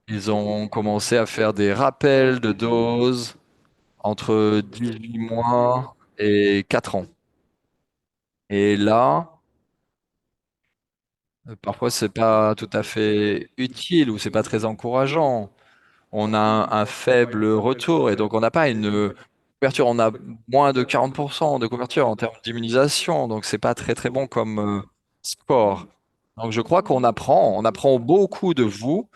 Ils ont commencé à faire des rappels de doses entre 18 mois et 4 ans. Et là, parfois, c'est pas tout à fait utile ou c'est pas très encourageant. On a un faible retour et donc on n'a pas une couverture. On a moins de 40% de couverture en termes d'immunisation, donc c'est pas très très bon comme score. Donc je crois on apprend beaucoup de vous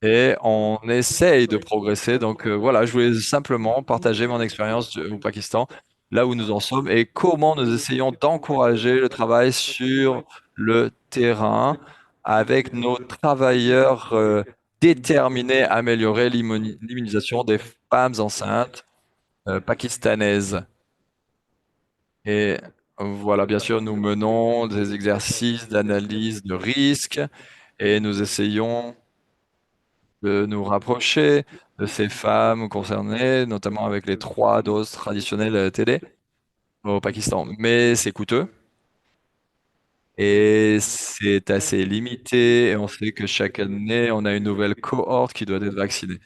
et on essaye de progresser. Donc voilà, je voulais simplement partager mon expérience au Pakistan, là où nous en sommes et comment nous essayons d'encourager le travail sur le terrain avec nos travailleurs déterminés à améliorer l'immunisation des femmes enceintes pakistanaises. Et voilà, bien sûr, nous menons des exercices d'analyse de risque et nous essayons de nous rapprocher de ces femmes concernées, notamment avec les 3 doses traditionnelles télé au Pakistan. Mais c'est coûteux et c'est assez limité et on sait que chaque année, on a une nouvelle cohorte qui doit être vaccinée.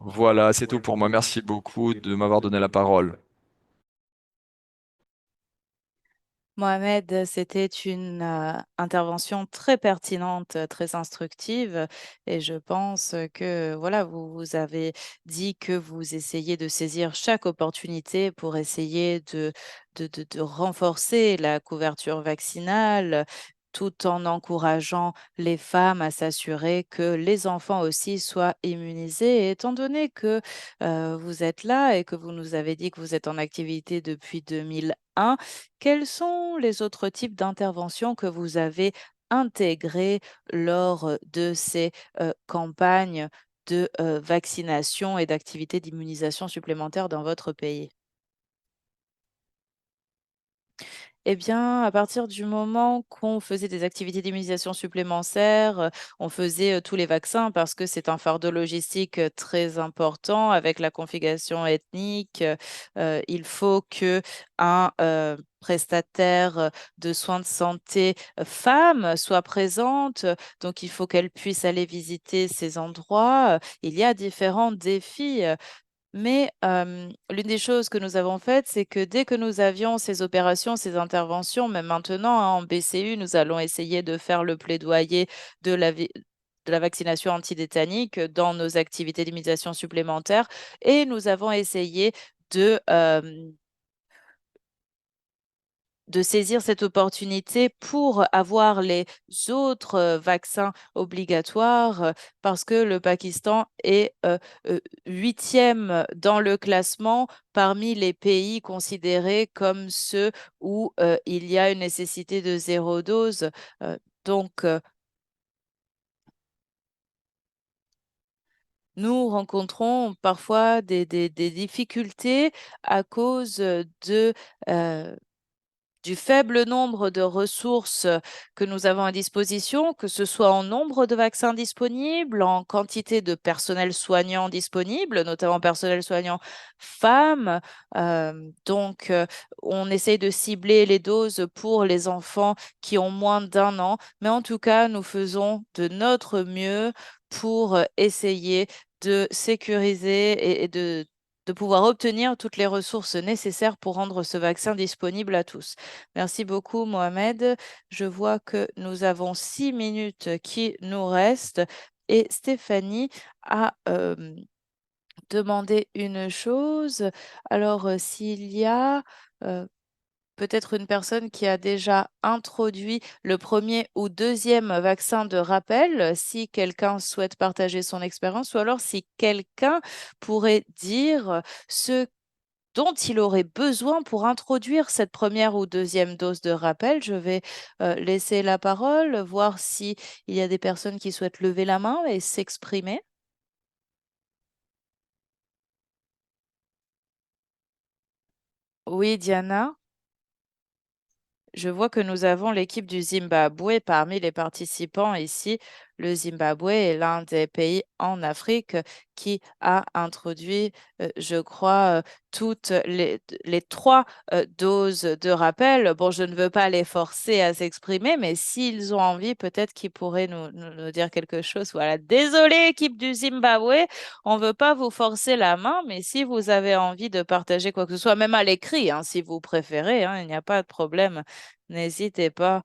Voilà, c'est tout pour moi. Merci beaucoup de m'avoir donné la parole. Mohamed, c'était une intervention très pertinente, très instructive et je pense que voilà, vous avez dit que vous essayez de saisir chaque opportunité pour essayer de renforcer la couverture vaccinale, tout en encourageant les femmes à s'assurer que les enfants aussi soient immunisés. Et étant donné que vous êtes là et que vous nous avez dit que vous êtes en activité depuis 2001, quels sont les autres types d'interventions que vous avez intégrées lors de ces campagnes de vaccination et d'activités d'immunisation supplémentaires dans votre pays? Eh bien, à partir du moment qu'on faisait des activités d'immunisation supplémentaires, on faisait, tous les vaccins parce que c'est un fardeau logistique, très important avec la configuration ethnique. Il faut qu'un, prestataire, de soins de santé, femme soit présente, donc il faut qu'elle puisse aller visiter ces endroits. Il y a différents défis, mais l'une des choses que nous avons faites, c'est que dès que nous avions ces opérations, ces interventions, même maintenant, hein, en BCU, nous allons essayer de faire le plaidoyer de la vaccination antitétanique dans nos activités d'immunisation supplémentaires et nous avons essayé de, de saisir cette opportunité pour avoir les autres, vaccins obligatoires, parce que le Pakistan est, 8e dans le classement parmi les pays considérés comme ceux où, il y a une nécessité de 0 dose. Donc, nous rencontrons parfois des difficultés à cause, de, heu du faible nombre de ressources que nous avons à disposition, que ce soit en nombre de vaccins disponibles, en quantité de personnel soignant disponible, notamment personnel soignant femmes. On essaye de cibler les doses pour les enfants qui ont moins d'1 an, mais en tout cas, nous faisons de notre mieux pour essayer de sécuriser et de pouvoir obtenir toutes les ressources nécessaires pour rendre ce vaccin disponible à tous. Merci beaucoup, Mohamed. Je vois que nous avons 6 minutes qui nous restent et Stéphanie a demandé une chose. Alors, s'il y a peut-être une personne qui a déjà introduit le premier ou deuxième vaccin de rappel, si quelqu'un souhaite partager son expérience, ou alors si quelqu'un pourrait dire ce dont il aurait besoin pour introduire cette première ou deuxième dose de rappel. Je vais, laisser la parole, voir s'il y a des personnes qui souhaitent lever la main et s'exprimer. Oui, Diana, je vois que nous avons l'équipe du Zimbabwe parmi les participants ici. le Zimbabwe est l'un des pays en Afrique qui a introduit, je crois, toutes les 3 doses de rappel. Bon, je ne veux pas les forcer à s'exprimer, mais s'ils ont envie, peut-être qu'ils pourraient nous dire quelque chose. Voilà. Désolée, équipe du Zimbabwe, on ne veut pas vous forcer la main, mais si vous avez envie de partager quoi que ce soit, même à l'écrit, hein, si vous préférez, hein, il n'y a pas de problème. N'hésitez pas.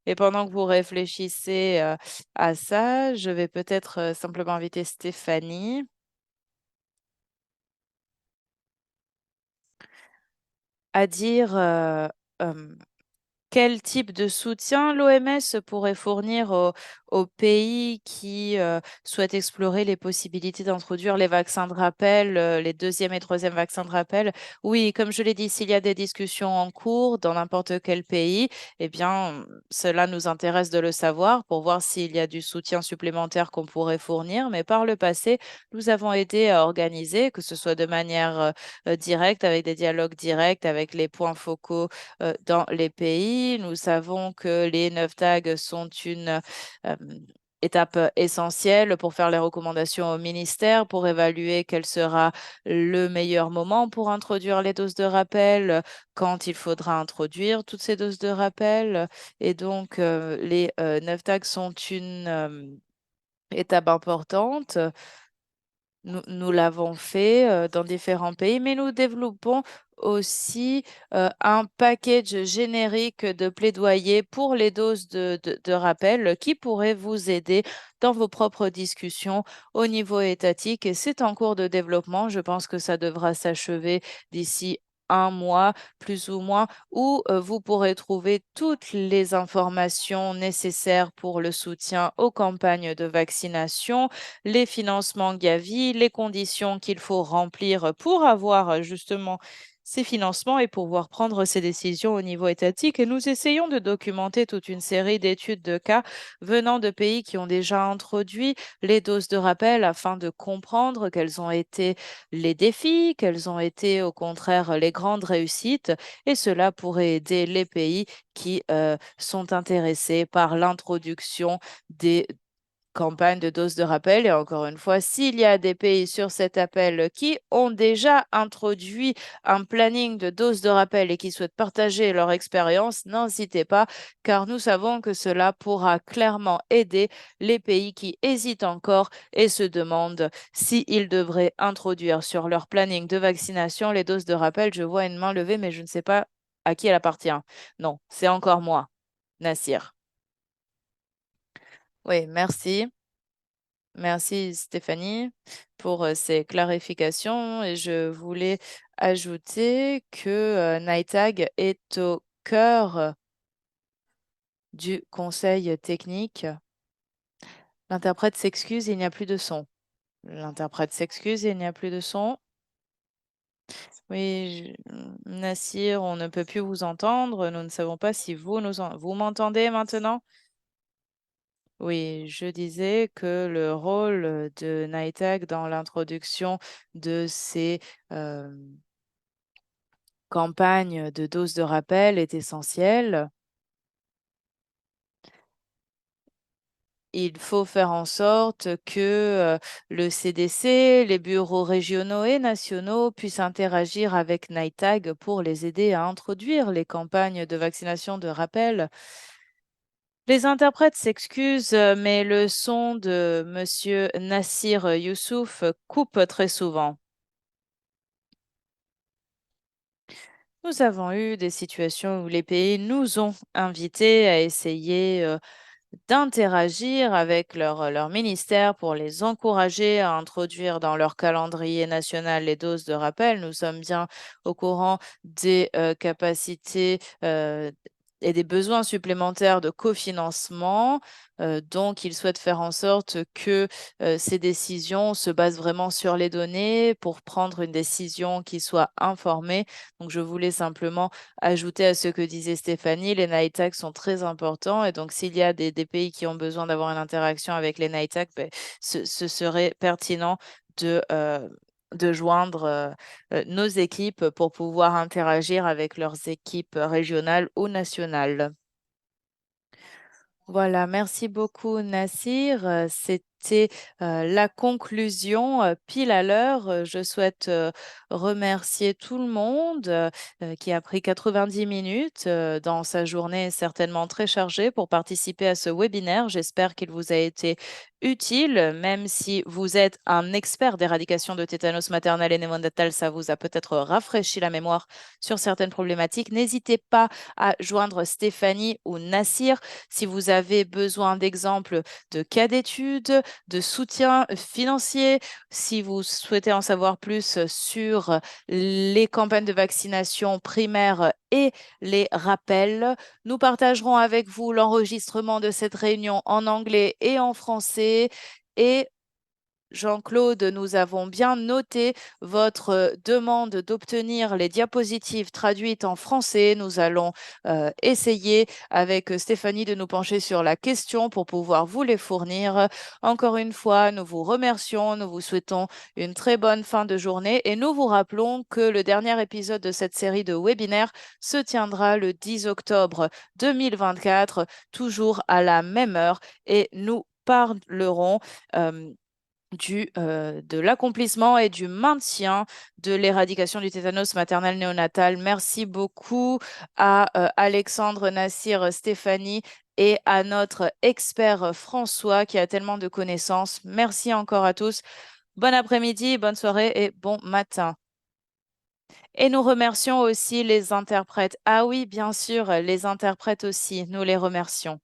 Et pendant que vous réfléchissez à ça, je vais peut-être simplement inviter Stéphanie à dire quel type de soutien l'OMS pourrait fournir aux pays qui souhaitent explorer les possibilités d'introduire les vaccins de rappel, les deuxième et troisième vaccins de rappel? Oui, comme je l'ai dit, s'il y a des discussions en cours dans n'importe quel pays, eh bien, cela nous intéresse de le savoir pour voir s'il y a du soutien supplémentaire qu'on pourrait fournir. Mais par le passé, nous avons aidé à organiser, que ce soit de manière directe, avec des dialogues directs, avec les points focaux dans les pays. Nous savons que les 9 tags sont une étape essentielle pour faire les recommandations au ministère, pour évaluer quel sera le meilleur moment pour introduire les doses de rappel, quand il faudra introduire toutes ces doses de rappel. Et donc, les 9 tags sont une étape importante. Nous l'avons fait dans différents pays, mais nous développons aussi un package générique de plaidoyer pour les doses de rappel qui pourrait vous aider dans vos propres discussions au niveau étatique. Et c'est en cours de développement. Je pense que ça devra s'achever d'ici un mois, plus ou moins, où vous pourrez trouver toutes les informations nécessaires pour le soutien aux campagnes de vaccination, les financements Gavi, les conditions qu'il faut remplir pour avoir justement ces financements et pouvoir prendre ces décisions au niveau étatique. Et nous essayons de documenter toute une série d'études de cas venant de pays qui ont déjà introduit les doses de rappel afin de comprendre quels ont été les défis, quelles ont été au contraire les grandes réussites. Et cela pourrait aider les pays qui sont intéressés par l'introduction des campagne de doses de rappel. Et encore une fois, s'il y a des pays sur cet appel qui ont déjà introduit un planning de doses de rappel et qui souhaitent partager leur expérience, n'hésitez pas, car nous savons que cela pourra clairement aider les pays qui hésitent encore et se demandent s'ils devraient introduire sur leur planning de vaccination les doses de rappel. Je vois une main levée, mais je ne sais pas à qui elle appartient. Non, c'est encore moi, Nassir. Oui, merci. Merci Stéphanie pour ces clarifications et je voulais ajouter que NITAG est au cœur du conseil technique. L'interprète s'excuse, il n'y a plus de son. L'interprète s'excuse, il n'y a plus de son. Oui, Nassir, on ne peut plus vous entendre. Nous ne savons pas si vous m'entendez maintenant? Oui, je disais que le rôle de NITAG dans l'introduction de ces campagnes de doses de rappel est essentiel. Il faut faire en sorte que le CDC, les bureaux régionaux et nationaux puissent interagir avec NITAG pour les aider à introduire les campagnes de vaccination de rappel. Les interprètes s'excusent, mais le son de Monsieur Nassir Youssouf coupe très souvent. Nous avons eu des situations où les pays nous ont invités à essayer d'interagir avec leur ministère pour les encourager à introduire dans leur calendrier national les doses de rappel. Nous sommes bien au courant des capacités et des besoins supplémentaires de cofinancement. Donc, ils souhaitent faire en sorte que ces décisions se basent vraiment sur les données pour prendre une décision qui soit informée. Donc, je voulais simplement ajouter à ce que disait Stéphanie, les night tags sont très importants et donc s'il y a des pays qui ont besoin d'avoir une interaction avec les night tags, ben, ce serait pertinent de de joindre nos équipes pour pouvoir interagir avec leurs équipes régionales ou nationales. Voilà, merci beaucoup Nassir. C'était la conclusion pile à l'heure. Je souhaite remercier tout le monde qui a pris 90 minutes dans sa journée certainement très chargée pour participer à ce webinaire. J'espère qu'il vous a été utile, même si vous êtes un expert d'éradication de tétanos maternel et néonatal, ça vous a peut-être rafraîchi la mémoire sur certaines problématiques. N'hésitez pas à joindre Stéphanie ou Nassir si vous avez besoin d'exemples de cas d'études, de soutien financier, si vous souhaitez en savoir plus sur les campagnes de vaccination primaire et les rappels, nous partagerons avec vous l'enregistrement de cette réunion en anglais et en français. Et Jean-Claude, nous avons bien noté votre demande d'obtenir les diapositives traduites en français. Nous allons essayer avec Stéphanie de nous pencher sur la question pour pouvoir vous les fournir. Encore une fois, nous vous remercions, nous vous souhaitons une très bonne fin de journée et nous vous rappelons que le dernier épisode de cette série de webinaires se tiendra le 10 octobre 2024, toujours à la même heure, et nous parlerons de l'accomplissement et du maintien de l'éradication du tétanos maternel néonatal. Merci beaucoup à Alexandre, Nassir, Stéphanie et à notre expert François qui a tellement de connaissances. Merci encore à tous. Bon après-midi, bonne soirée et bon matin. Et nous remercions aussi les interprètes. Ah oui, bien sûr, les interprètes aussi, nous les remercions.